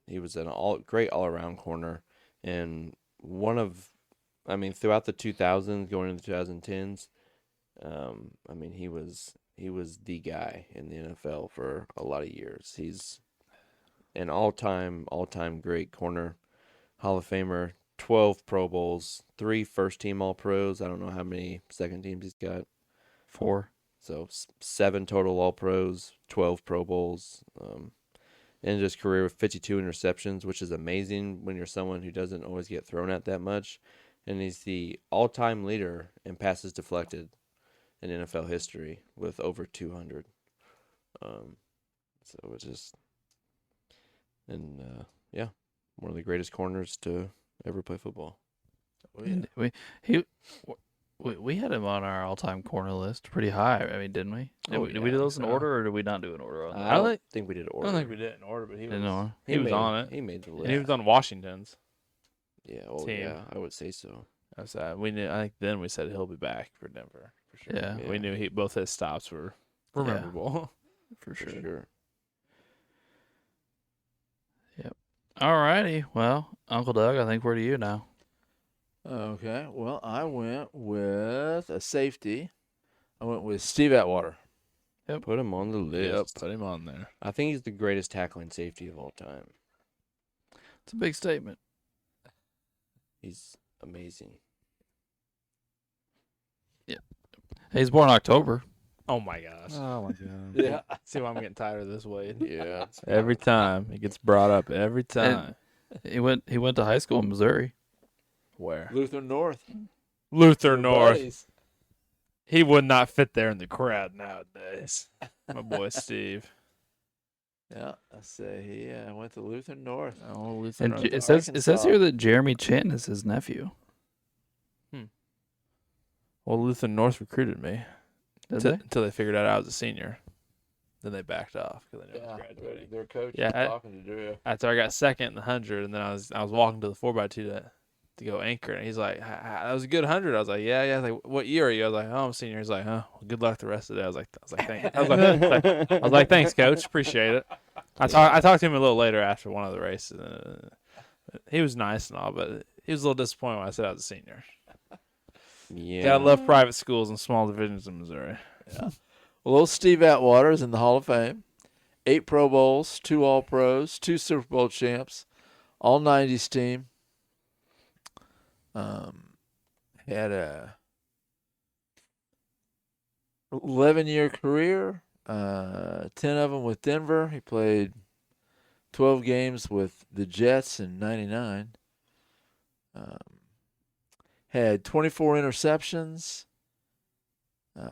He was an great all around corner, and throughout the 2000s going into the 2010s, he was the guy in the NFL for a lot of years. He's an all-time great corner, Hall of Famer, 12 Pro Bowls, 3 first-team All-Pros. I don't know how many second teams he's got. 4. So 7 total All-Pros, 12 Pro Bowls. Ended his career with 52 interceptions, which is amazing when you're someone who doesn't always get thrown at that much. And he's the all-time leader in passes deflected in NFL history with over 200. So it's just, one of the greatest corners to ever play football. Oh, yeah. We had him on our all-time corner list pretty high. I mean, didn't we? Did we do those in order, or did we not do an order on that? I don't think we did I order. don't think we did it in order, but he was. Didn't know. He was on it. He made the list. And he was on Washington's. Yeah, team. I would say so. That's we knew. I think then we said he'll be back for Denver for sure. Yeah. We knew both his stops were memorable. For For sure. sure. All righty. Well, Uncle Doug, I think we're to you now. Okay. Well, I went with a safety. I went with Steve Atwater. Put him on the list. Yep, put him on there. I think he's the greatest tackling safety of all time. It's a big statement. He's amazing. He's born October. Oh my gosh! Oh my god. Yeah. See why I'm getting tired of this, Wade. Yeah. Every time it gets brought up. Every time. He went to high school in Missouri. Where? Luther North. Luther North. Buddies. He would not fit there in the crowd nowadays. My boy Steve. Yeah, I say he went to Luther North. Oh, Luther And North. it says here that Jeremy Chin is his nephew. Well, Luther North recruited me Did until they figured out I was a senior. Then they backed off because they knew I was graduating. Their coach Yeah, was talking to Drew. After I got second in the 100, and then I was walking to the 4x2 to go anchor, and he's like, "That was a good 100." I was like, "Yeah." I was like, "What year are you?" I was like, "Oh, I'm a senior." He's like, "Huh, well, good luck the rest of the day." I was like, "Thanks." I was like, "Thanks, coach. Appreciate it." I talked to him a little later after one of the races. He was nice and all, but he was a little disappointed when I said I was a senior. Yeah. Gotta love private schools and small divisions in Missouri. Yeah. Well, old Steve Atwater is in the Hall of Fame. 8 Pro Bowls, 2 All-Pros, 2 Super Bowl champs, all 90s team. Had a 11-year career, 10 of them with Denver. He played 12 games with the Jets in 99. Had 24 interceptions,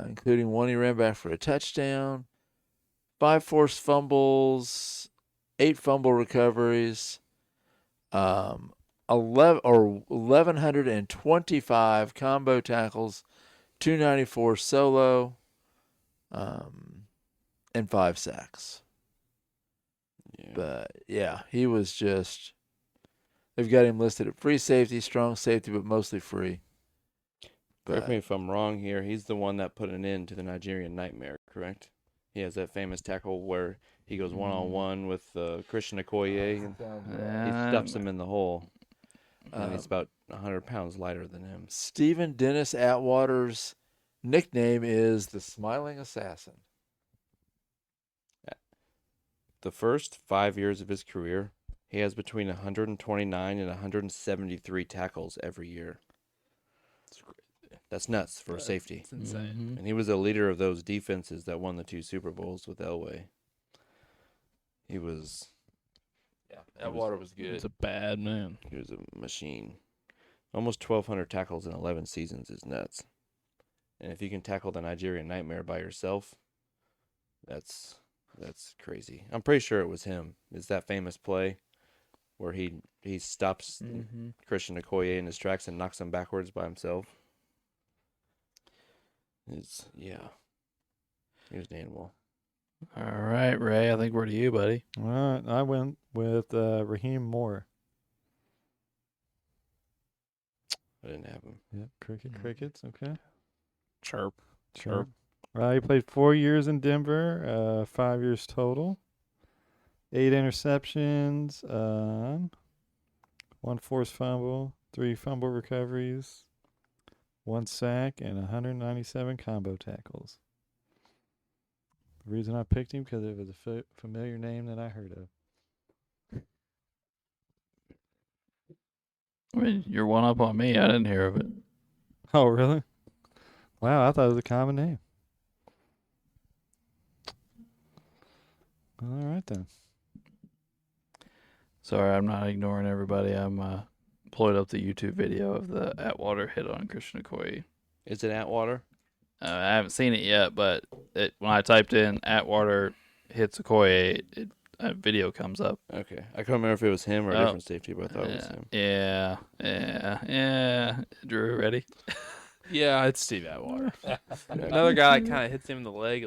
including 1 he ran back for a touchdown, 5 forced fumbles, 8 fumble recoveries, 1,125 combo tackles, 294 solo, and 5 sacks. Yeah. But yeah, he was just. They've got him listed at free safety, strong safety, but mostly free. Correct me if I'm wrong here. He's the one that put an end to the Nigerian Nightmare, correct? He has that famous tackle where he goes one-on-one with Christian Okoye, and he stuffs him in the hole. And he's about 100 pounds lighter than him. Stephen Dennis Atwater's nickname is the Smiling Assassin. The first 5 years of his career, he has between 129 and 173 tackles every year. That's nuts for a safety. It's insane. Mhm. And he was a leader of those defenses that won the 2 Super Bowls with Elway. He was Atwater was He's good. a bad man. He was a machine. Almost 1,200 tackles in 11 seasons is nuts. And if you can tackle the Nigerian Nightmare by yourself, that's crazy. I'm pretty sure it was him. It's that famous play where he stops Mm-hmm. Christian Okoye in his tracks and knocks him backwards by himself. He was an animal. All right, Ray. I think we're to you, buddy. All right, I went with Raheem Moore. I didn't have him. Yep, crickets. Okay. Chirp. Sure. He played 4 years in Denver, 5 years total. 8 interceptions, 1 forced fumble, 3 fumble recoveries, 1 sack, and 197 combo tackles. The reason I picked him because it was a familiar name that I heard of. I mean, you're one up on me. I didn't hear of it. Oh, really? Wow, I thought it was a common name. All right, then. Sorry, I'm not ignoring everybody. I'm pulling up the YouTube video of the Atwater hit on Christian Okoye. Is it Atwater? I haven't seen it yet, but when I typed in Atwater hits Okoye, a video comes up. Okay. I couldn't remember if it was him or a Oh. different safety, but I thought it was him. Yeah. Drew, ready? Yeah, it's Steve Atwater. Another guy that kind of hits him in the leg,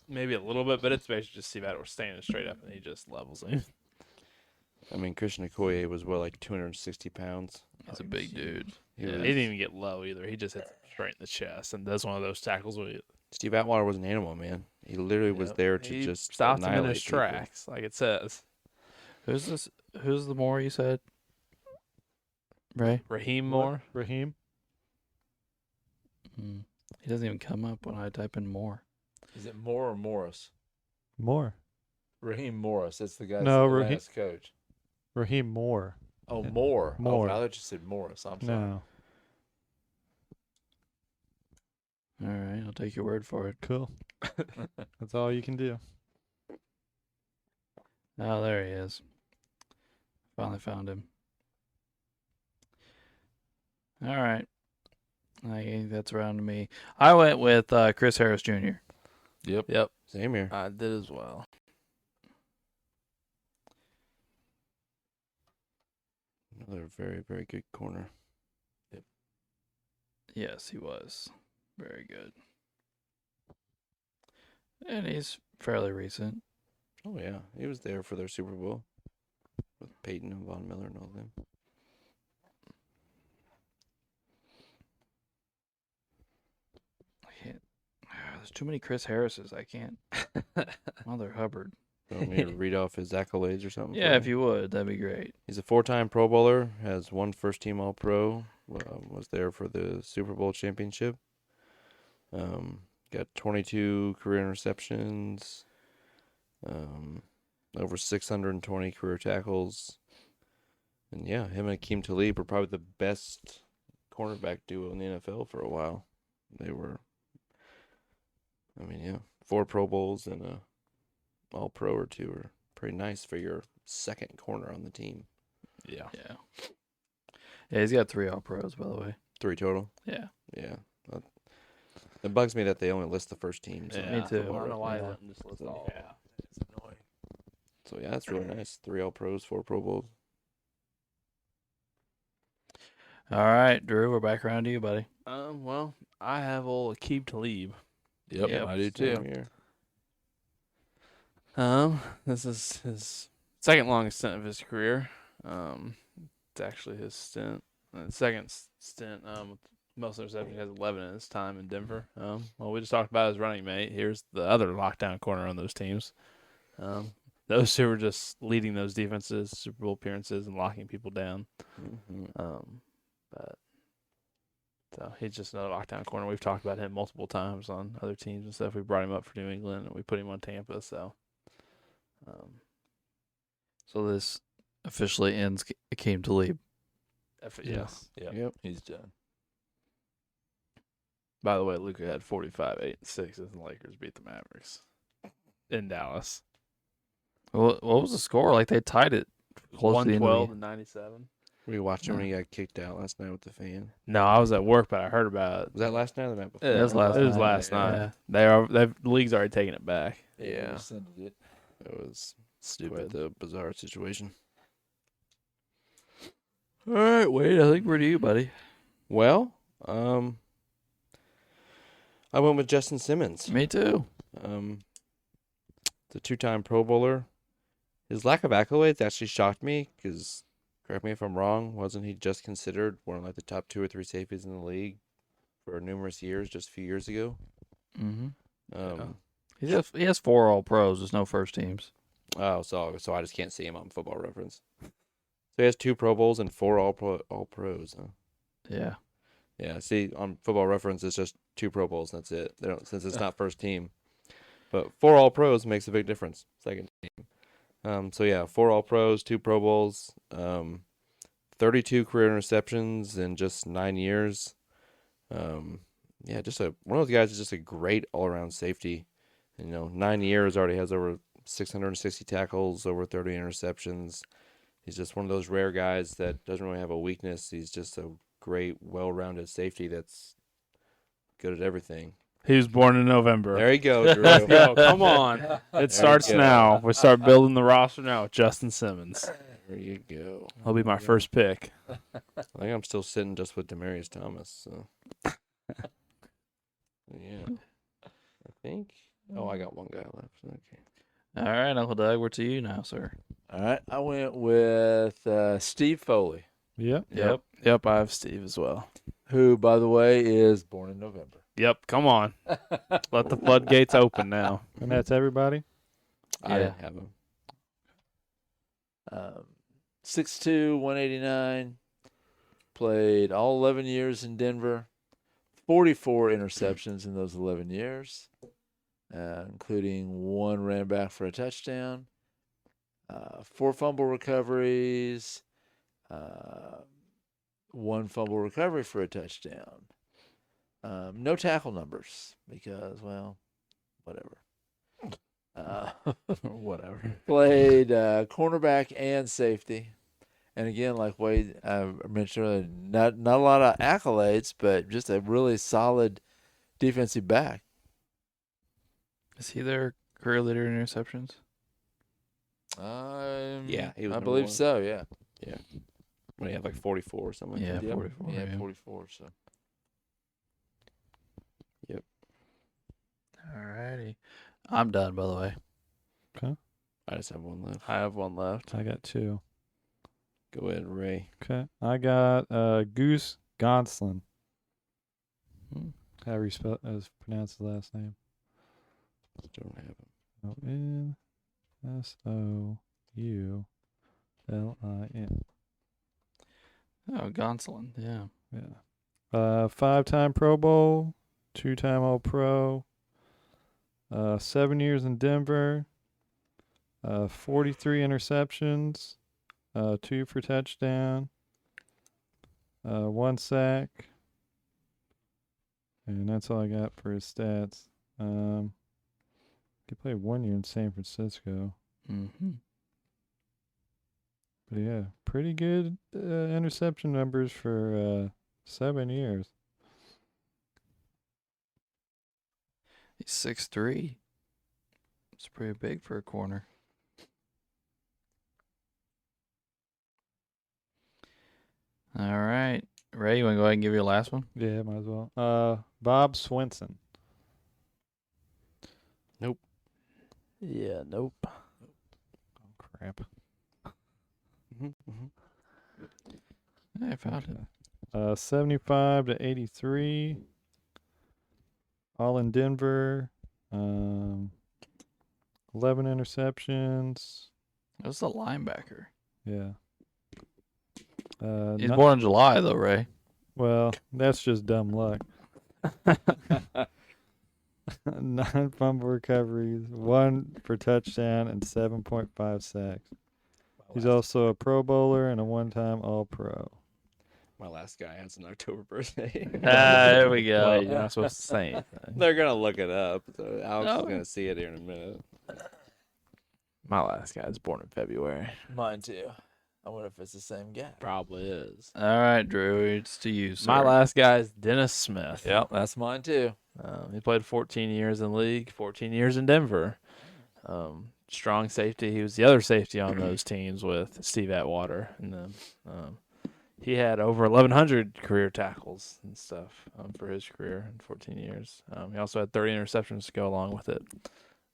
maybe a little bit, but it's basically just Steve Atwater standing straight up, and he just levels him. I mean, Christian Okoye was, 260 pounds? He's a big dude. He Yeah. was- He didn't even get low either. He just hits him straight in the chest, and does one of those tackles where he Steve Atwater was an animal, man. He literally was there to he just stopped him in annihilate his people. tracks, like it says. Who's this? Who's the Moore you said? Ray? Raheem Moore. Raheem? He doesn't even come up when I type in Moore. Is it Moore or Morris? Moore. Raheem Morris. That's the guy. No, the Raheem- last coach. Raheem Moore. Oh, Moore. Moore. Oh, I thought you said Morris. I'm sorry. No. All right, I'll take your word for it. Cool. That's all you can do. Oh, there he is. Finally found him. All right. I think that's around to me. I went with Chris Harris Jr. Yep, Same here. I did as well. Another very, very good corner. Yes, he was. Very good. And he's fairly recent. Oh, yeah. He was there for their Super Bowl with Peyton and Von Miller and all them. I can't. There's too many Chris Harrises. I can't. Mother Hubbard. Want me to read off his accolades or something? Yeah, for if you would, that'd be great. He's a 4-time Pro Bowler, has 1 first-team All-Pro, was there for the Super Bowl championship. Got 22 career interceptions, over 620 career tackles. And yeah, him and Akeem Talib were probably the best cornerback duo in the NFL for a while. They were, 4 Pro Bowls and a All-Pro or 2 are pretty nice for your second corner on the team. Yeah. Yeah. Yeah, he's got 3 All-Pros, by the way. 3 total? Yeah. Yeah. It bugs me that they only list the first teams. Yeah, Me too. I don't know why Yeah. they didn't just list all. Yeah, it's annoying. So yeah, that's really nice. 3 All-Pros, 4 Pro Bowls. All right, Drew, we're back around to you, buddy. Well, I have old Akeem Talib. Yep, I do Same too. here. This is his second longest stint of his career. It's actually his second stint. With most interceptions, he has 11 in his time in Denver. Well, we just talked about his running mate. Here's the other lockdown corner on those teams. Those two were just leading those defenses, Super Bowl appearances, and locking people down. But so he's just another lockdown corner. We've talked about him multiple times on other teams and stuff. We brought him up for New England, and we put him on Tampa. So, So this officially ends Akeem Talib. yes. Yeah, Yep. he's done. By the way, Luka had 45, 8, and 6 as the Lakers beat the Mavericks in Dallas. What was the score? Like they tied it close to the end of 112 the and 97. Were you watching when he got kicked out last night with the fan? No, I was at work, but I heard about it. Was that last night or the night before? It was last It was night. last night. Yeah. The league's already taken it back. Yeah. rescinded it. It was quite Stupid. the bizarre situation. All right, Wade, I think we're to you, buddy. Well, I went with Justin Simmons. Me too. The two-time Pro Bowler. His lack of accolades actually shocked me because, correct me if I'm wrong, wasn't he just considered one of like the top 2 or 3 safeties in the league for numerous years, just a few years ago? Mm-hmm. He has 4 All-Pros. There's no first teams. Oh, so I just can't see him on Football Reference. So he has 2 Pro Bowls and 4 All-Pros. Huh? Yeah. Yeah. See, on Football Reference, it's just 2 Pro Bowls and that's it. They don't, since it's not first team, but 4 All-Pros makes a big difference. Second team. So yeah, 4 All-Pros, 2 Pro Bowls, 32 career interceptions in just 9 years. Yeah, just one of those guys is just a great all-around safety. 9 years already has over 660 tackles, over 30 interceptions. He's just one of those rare guys that doesn't really have a weakness. He's just a great, well-rounded safety that's good at everything. He was born in November. There you go, Drew. Let's go. Come on. It you starts go. now. We start building the roster now with Justin Simmons. There you go. He'll be my first pick. I think I'm still sitting just with Demaryius Thomas. So. Yeah. I think. Oh, I got one guy left. Okay. All right, Uncle Doug, we're to you now, sir. All right, I went with Steve Foley, Yep. Yep, I have Steve as well. who, by the way, is born in November. Yep, come on. Let the floodgates open now. And that's everybody? I didn't have him. 6'2", 189. Played all 11 years in Denver. 44 interceptions in those 11 years, including 1 ran back for a touchdown, 4 fumble recoveries, 1 fumble recovery for a touchdown. No tackle numbers because, well, whatever. Whatever. Played cornerback and safety. And again, like Wade mentioned earlier, not a lot of accolades, but just a really solid defensive back. Is he their career leader in interceptions? Yeah, he was I number believe 1. so, yeah. Yeah. When he had like 44 or something like Yeah, that. Yep. 44. He had Yeah. 44, so. All righty. I'm done, by the way. I just have one left. I have one left. I got 2. Go ahead, Ray. Okay. I got Goose Gonsolin. Hmm. However you pronounce his last name. Don't have him. Gonsoulin. Oh, Gonsolin. Yeah. Yeah. 5-time Pro Bowl, 2-time All-Pro, 7 years in Denver, 43 interceptions, 2 for touchdown, 1 sack, and that's all I got for his stats. He played 1 year in San Francisco. Mm-hmm. But yeah, pretty good interception numbers for 7 years. He's 6'3". It's pretty big for a corner. All right. Ray, you want to go ahead and give your last one? Yeah, might as well. Bob Swinson. Yeah, nope. Oh, crap. Yeah, I found it. 75 to 83. All in Denver. 11 interceptions. It was a linebacker. Yeah. He's born in July, though, Ray. Well, that's just dumb luck. 9 fumble recoveries, 1 for touchdown, and 7.5 sacks. He's also a Pro Bowler and a 1-time All-Pro. My last guy has an October birthday. There we go. Wait, you're not supposed to say anything. They're going to look it up. So Alex No. is going to see it here in a minute. My last guy is born in February. Mine too. I wonder if it's the same guy. Probably is. All right, Drew, it's to you, sir. My last guy is Dennis Smith. Yep, that's mine too. He played 14 years in the league, 14 years in Denver. Strong safety. He was the other safety on those teams with Steve Atwater. And then he had over 1,100 career tackles and stuff for his career in 14 years. He also had 30 interceptions to go along with it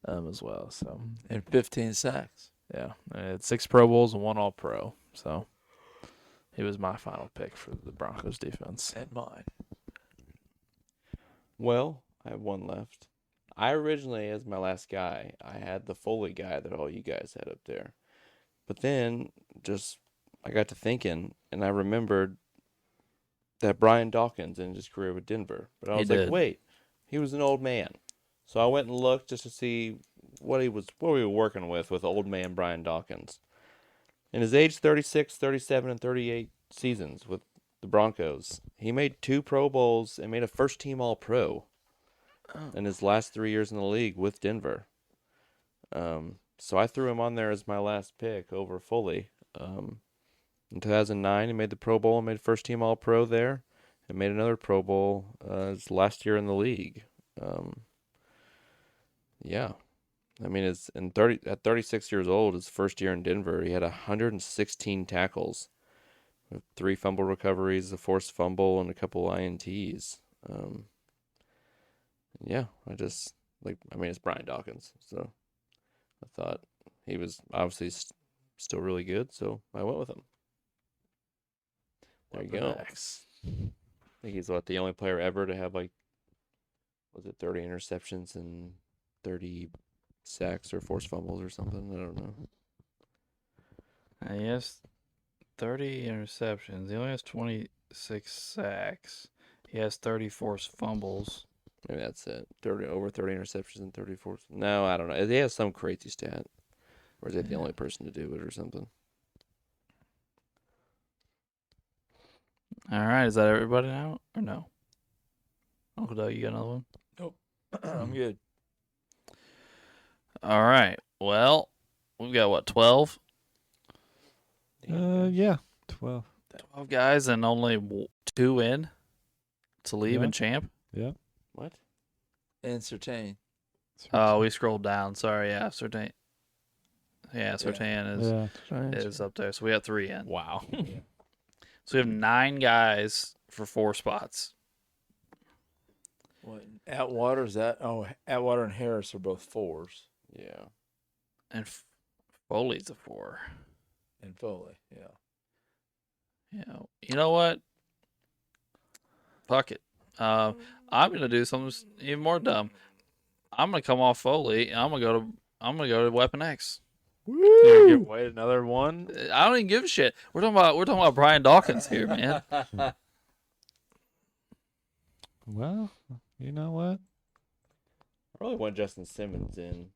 as well. So And 15 sacks. yeah, I had 6 Pro Bowls and 1 All-Pro. So he was my final pick for the Broncos defense. And mine. Well, I have one left. I originally, as my last guy, I had the Foley guy that all you guys had up there. But then, I got to thinking, and I remembered that Brian Dawkins ended his career with Denver. But I He was like, did. wait, he was an old man. So I went and looked just to see what we were working with old man Brian Dawkins. In his age 36, 37, and 38 seasons with the Broncos, he made 2 Pro Bowls and made a first-team All-Pro in his last 3 years in the league with Denver. So I threw him on there as my last pick over Foley. In 2009, he made the Pro Bowl and made first-team All-Pro there, and made another Pro Bowl his last year in the league. Yeah. I mean, at 36 years old, his first year in Denver, he had 116 tackles, with 3 fumble recoveries, a forced fumble, and a couple INTs. Yeah, it's Brian Dawkins, so I thought he was obviously still really good, so I went with him. There you go. Next. I think he's the only player ever to have 30 interceptions and 30 sacks or forced fumbles or something. I don't know. He has 30 interceptions. He only has 26 sacks. He has 30 forced fumbles. Maybe that's it. Over 30 interceptions and 30 forced. No, I don't know. He has some crazy stat. Or is he the only person to do it or something? All right, is that everybody now or no? Uncle Doug, you got another one? I'm good. All right. Well, we've got 12? Yeah, 12. 12 guys and only 2 in to leave Yeah. and champ. Yeah. What? And Surtain. Oh, we scrolled down. Sorry, yeah, Surtain. Yeah, Surtain Yeah. is up there. So we have 3 in. Wow. So we have 9 guys for 4 spots. What? Atwater is that? Oh, Atwater and Harris are both 4s. Yeah. And Foley's a 4. And Foley, yeah. Yeah. You know what? Fuck it. I'm gonna do something even more dumb. I'm gonna come off Foley and I'm gonna go to Weapon X. You wait another one. I don't even give a shit. We're talking about Brian Dawkins here, man. Well, you know what? I really want Justin Simmons in.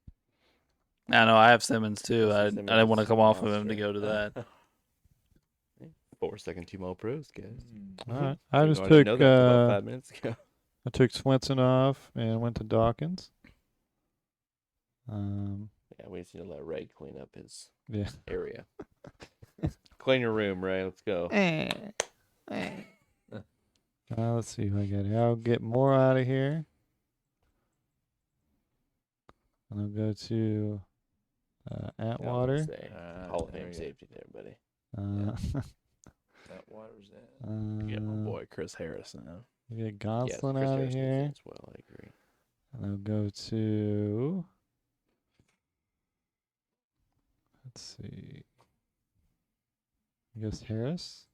I know I have Simmons too. I Justin didn't want to Simmons come off of him monster. to go to that. 4 second-team All-Pros, guys. All right. I just Didn't took know that until about 5 minutes ago. I took Swenson off and went to Dawkins. Yeah, we just need to let Ray clean up his Yeah. area. Clean your room, Ray. Let's go. Let's see who I got here. I'll get more out of here. And I'll go to Atwater. Hall of there Fame you go. safety there, buddy. Atwater's in. Get my boy Chris Harris now. Get Yeah, Gonsolin Chris out of Harris here. as well. I agree. And I'll go to. Let's see. I guess Harris.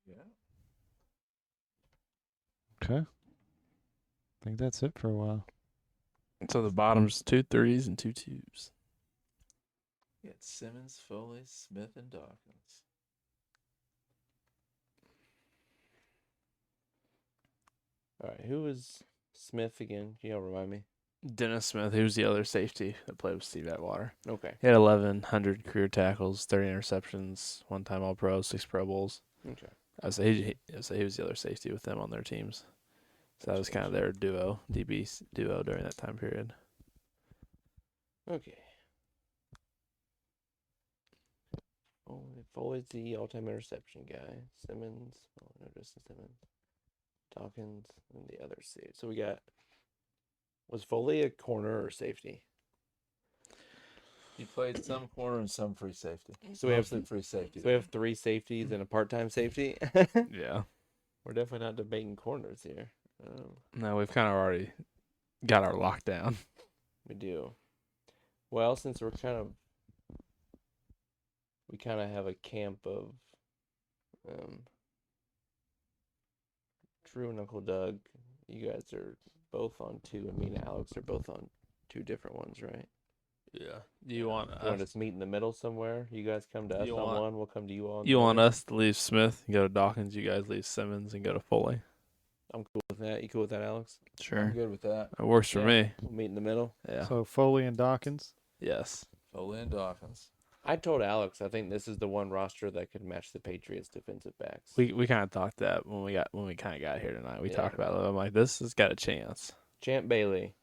Yeah. Okay. I think that's it for a while. So the bottom's 2 3s and 2 2s. Get Simmons, Foley, Smith, and Dawkins. All right, who was Smith again? Can y'all remind me? Dennis Smith, he was the other safety that played with Steve Atwater. Okay. He had 1,100 career tackles, 30 interceptions, 1 time All Pro, 6 Pro Bowls. Okay. I say he was the other safety with them on their teams. So that was kind of their DB duo during that time period. Okay. Foley's the all-time interception guy. Simmons, no, Justin Simmons, Dawkins, and the other safety. So we got. Was Foley a corner or safety? He played some corner and some free safety. So we have Mostly free safety. So we have 3 safeties and a part-time safety. Yeah. We're definitely not debating corners here. No, we've kind of already got our lockdown. We do. Well, since we kind of have a camp of Drew and Uncle Doug. You guys are both on 2, and me and Alex are both on 2 different ones, right? Yeah. Do you want You want us to meet in the middle somewhere? You guys come to us You on want- one. We'll come to you on. You the want other? us to leave Smith and go to Dawkins? You guys leave Simmons and go to Foley. I'm cool with that. You cool with that, Alex? I'm Sure. good with that. It works for Yeah. me. We'll meet in the middle. Yeah. So Foley and Dawkins. Yes. Foley and Dawkins. I told Alex I think this is the one roster that could match the Patriots' defensive backs. We kind of talked that when we kind of got here tonight. We Yeah. talked about it. I'm like, this has got a chance. Champ Bailey,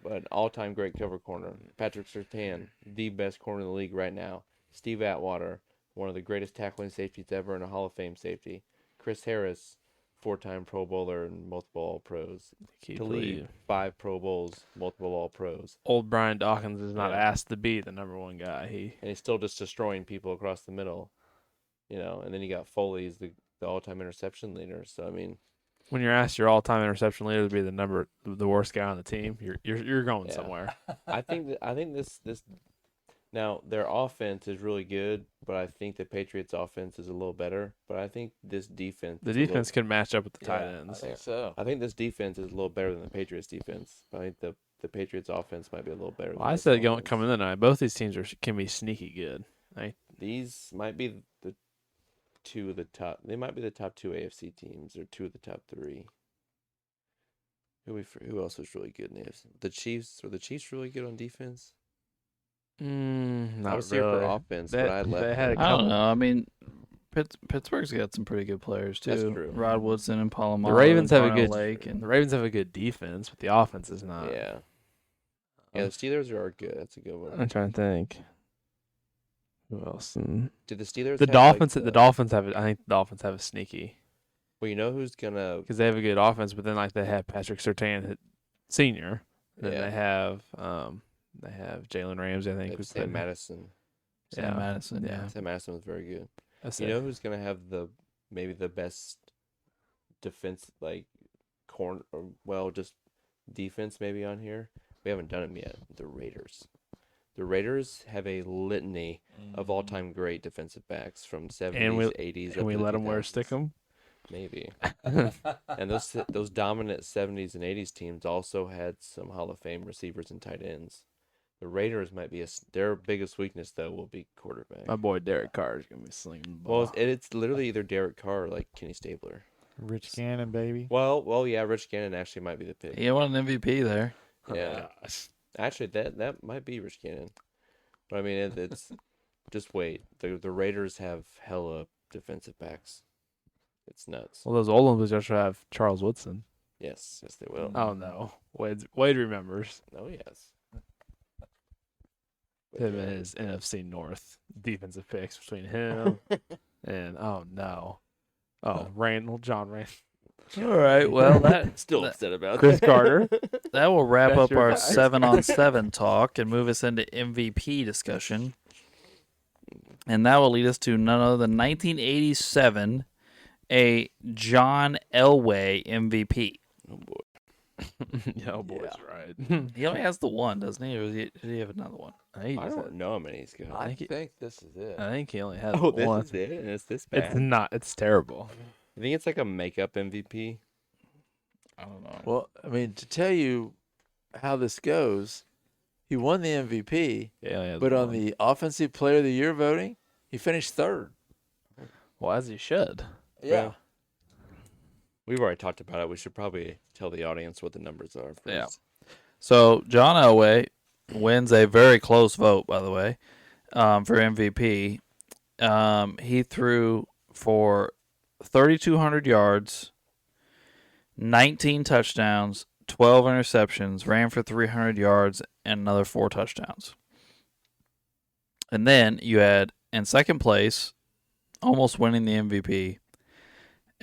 but all-time great cover corner. Patrick Surtain, the best corner in the league right now. Steve Atwater, one of the greatest tackling safeties ever and a Hall of Fame safety. Chris Harris, 4-time Pro Bowler and multiple All-Pros. Keep Talib, believing. 5 Pro Bowls, multiple All-Pros. Old Brian Dawkins is not Yeah. asked to be the number 1 guy. And he's still just destroying people across the middle. And then you got Foley, the all-time interception leader. So, I mean, When you're asked your all-time interception leader to be the worst guy on the team, you're going Yeah. somewhere. I think this now their offense is really good, but I think the Patriots' offense is a little better. But I think this defense, The is a little- defense can match up with the tight I ends. think so. I think this defense is a little better than the Patriots' defense. I think the Patriots' offense might be a little better. Well, than I this said offense. coming in tonight, both these teams can be sneaky good. These might be the 2 of the top. They might be the top 2 AFC teams, or 2 of the top 3. Who else was really good in the AFC? The Chiefs. Were the Chiefs really good on defense? Not I was here really. for offense, They- but I left. they had a I don't couple- know. I mean, Pittsburgh's got some pretty good players too. That's true. Rod Woodson and Palomar. The Ravens have a Darnell good Lake and The Ravens have a good defense, but the offense is not. Yeah. Yeah, the Steelers are good. That's a good one. I'm trying to think. Who else? Did the Steelers? The have, Dolphins. Like, The Dolphins have. I think the Dolphins have a sneaky Well, you know who's gonna? because they have a good offense, but then they have Patrick Surtain, senior. Then Yeah. they have Jalen Ramsey. I think Have was Sam putting- Madison. Sam Yeah. Madison. Yeah. Yeah. Sam Madison was very good. That's You it. know who's gonna have maybe the best defense, like just defense maybe on here? We haven't done them yet. The Raiders. The Raiders have a litany of all-time great defensive backs from 70s, 80s, and we let them wear stickum. Maybe. And those dominant 70s and 80s teams also had some Hall of Fame receivers and tight ends. The Raiders might be their biggest weakness though will be quarterback. My boy Derek Carr is gonna be slinging the ball. Well, it's literally either Derek Carr or like Kenny Stabler. Rich Gannon, baby. Well, yeah, Rich Gannon actually might be the pick. He won an MVP there. Yeah, actually, that might be Rich Gannon. But I mean, it's just wait. The Raiders have hella defensive backs. It's nuts. Well, those old ones just have Charles Woodson. Yes, they will. Oh no, Wade remembers Oh yes. him and his NFC North defensive picks between him and John Randall. All right. Well, that Still upset about Chris that. Carter. that will wrap That's up your our guy. 7-on-7 talk and move us into MVP discussion. And that will lead us to none other than 1987, a John Elway MVP. Oh boy. Yeah, oh boy's Yeah. right. He only has the one, doesn't he? Or did he have another one? I I don't know how many he's got. I think think this is it. I think he only has Oh, this one. is it, and it's this bad. It's not. It's terrible. I think it's like a makeup MVP. I don't know. Well, I mean, to tell you how this goes, he won the MVP, Yeah, he only has but on one. the Offensive Player of the Year voting, he finished third. Well, as he should. Yeah. We've already talked about it. We should probably tell the audience what the numbers are first. Yeah. So John Elway wins a very close vote, by the way, for MVP. He threw for 3,200 yards, 19 touchdowns, 12 interceptions, ran for 300 yards, and another 4 touchdowns. And then you had in second place, almost winning the MVP,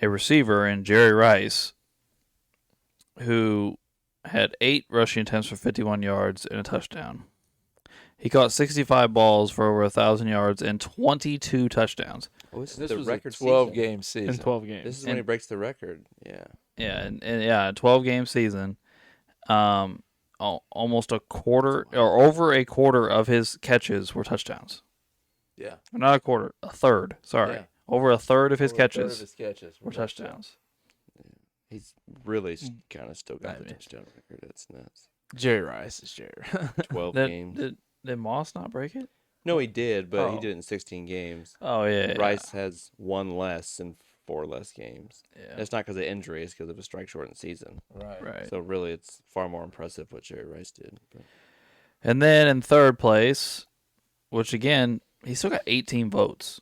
a receiver in Jerry Rice, who had 8 rushing attempts for 51 yards and a touchdown. He caught 65 balls for over 1,000 yards and 22 touchdowns. Oh, this is This the was record a 12 season. game season. In 12 games. This is when he breaks the record. Yeah. Yeah, and a 12-game season. Almost a quarter or over a quarter of his catches were touchdowns. Yeah. Not a quarter, a third. Sorry, Yeah. over a third of his Over a third of catches his catches were touchdowns. He's really kind of still got I the mean- touchdown record. That's nuts. Jerry Rice is Jerry. 12 Did, games. did Moss not break it? No, he did, but he Oh. did it in 16 games. Oh yeah, Rice has 1 less and 4 less games. Yeah. It's not because of injury; it's because of a strike-shortened season. Right. Right. So really, it's far more impressive what Jerry Rice did. But And then in third place, which again, he still got 18 votes.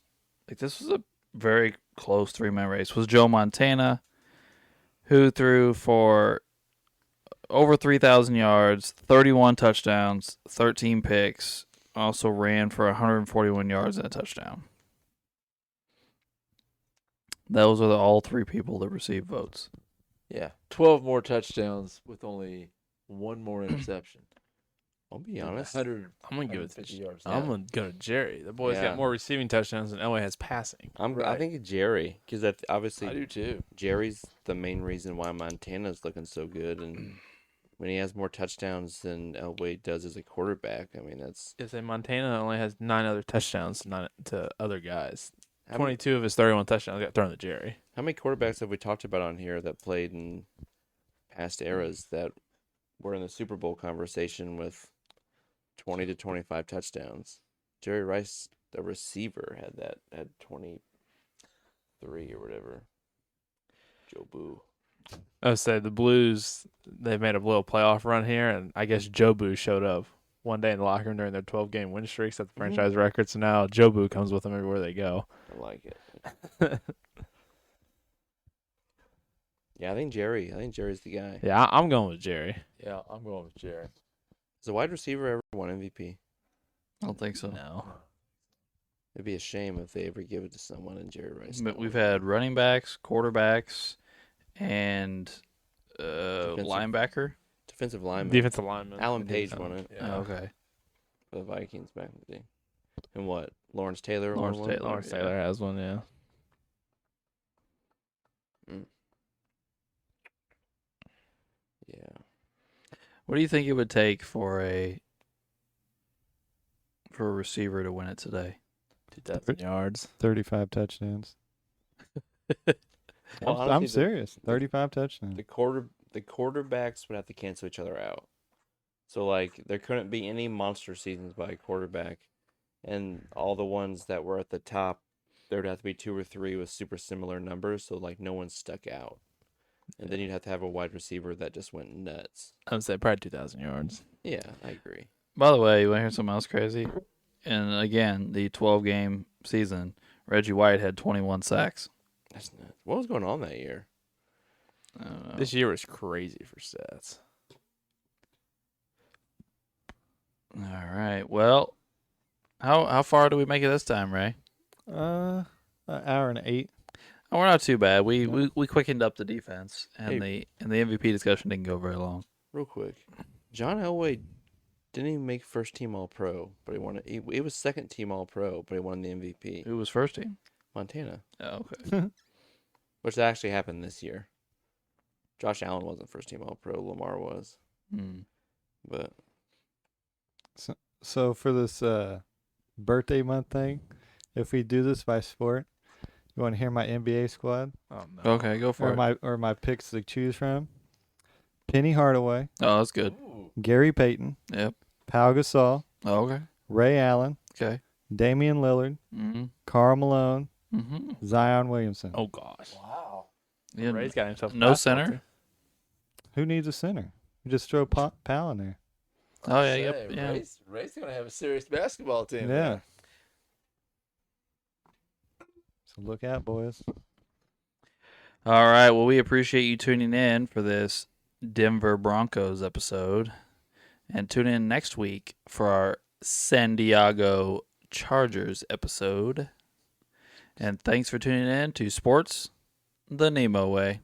Like this was a very close 3-man race. Was Joe Montana, who threw for over 3,000 yards, 31 touchdowns, 13 picks. Also ran for 141 yards and a touchdown. Those are all 3 people that received votes. Yeah. 12 more touchdowns with only 1 more interception. I'll be honest. 100, I'm gonna give it 150 to. yards. I'm gonna go to Jerry. The boy's Yeah. got more receiving touchdowns than Elway has passing. I Right. think Jerry, because I obviously do too. Jerry's the main reason why Montana's looking so good, and when he has more touchdowns than Elway does as a quarterback, I mean that's Is that Montana only has 9 other touchdowns to other guys. how many, 22 of his 31 touchdowns got thrown to Jerry. how many quarterbacks have we talked about on here that played in past eras that were in the Super Bowl conversation with 20 to 25 touchdowns? Jerry Rice, the receiver, had 23 or whatever. Joe Boo. I would say the Blues, they made a little playoff run here, and I guess Jobu showed up one day in the locker room during their 12-game win streak, set the franchise record. So now Jobu comes with them everywhere they go. I like it. Yeah, I think Jerry's the guy. Yeah, I'm going with Jerry. Yeah, I'm going with Jerry. Has a wide receiver ever won MVP? I don't think so. No. It'd be a shame if they ever give it to someone in Jerry Rice. But we've had running backs, quarterbacks, and linebacker. defensive lineman. Defensive lineman. Alan Page won it Oh, okay. for the Vikings back in the day. And what? Lawrence Taylor Lawrence won one? Taylor. Lawrence yeah. Taylor has one, yeah. Yeah. What do you think it would take for a receiver to win it today? 2,000 yards. 35 touchdowns. Well, I'm honestly, serious. 35 touchdowns. The quarterbacks would have to cancel each other out. So like there couldn't be any monster seasons by a quarterback, and all the ones that were at the top, there would have to be 2 or 3 with super similar numbers. So like no one stuck out, and then you'd have to have a wide receiver that just went nuts. I would say probably 2,000 yards. Yeah, I agree. By the way, you want to hear something else crazy? And again, the 12-game season, Reggie White had 21 sacks. That's nuts. What was going on that year? I don't know. This year was crazy for stats. All right. Well, how far do we make it this time, Ray? An hour and 8. Oh, we're not too bad. We Yeah. we quickened up the defense, and the MVP discussion didn't go very long. Real quick, John Elway didn't even make first team All Pro, but he won it. He was second team All Pro, but he won the MVP. Who was first team? Montana, Oh, okay. which actually happened this year. Josh Allen wasn't first team All Pro. Lamar was, Hmm. but So for this birthday month thing, if we do this by sport, you want to hear my NBA squad Oh, no. Okay, go for it. or my picks to choose from? Penny Hardaway, Oh, that's good. Gary Payton, Yep. Pau Gasol, Oh, okay. Ray Allen, Okay. Damian Lillard, Mm-hmm. Karl Malone, Mm-hmm. Zion Williamson. Oh, gosh. Wow. Yeah. Ray's got himself a No basketball center? team. Who needs a center? You just throw Pal in there. Oh yeah. Say, Yep. Yeah. Ray's gonna have a serious basketball team. Yeah. So look out, boys. All right. Well, we appreciate you tuning in for this Denver Broncos episode, and tune in next week for our San Diego Chargers episode. And thanks for tuning in to Sports the NEMO Way.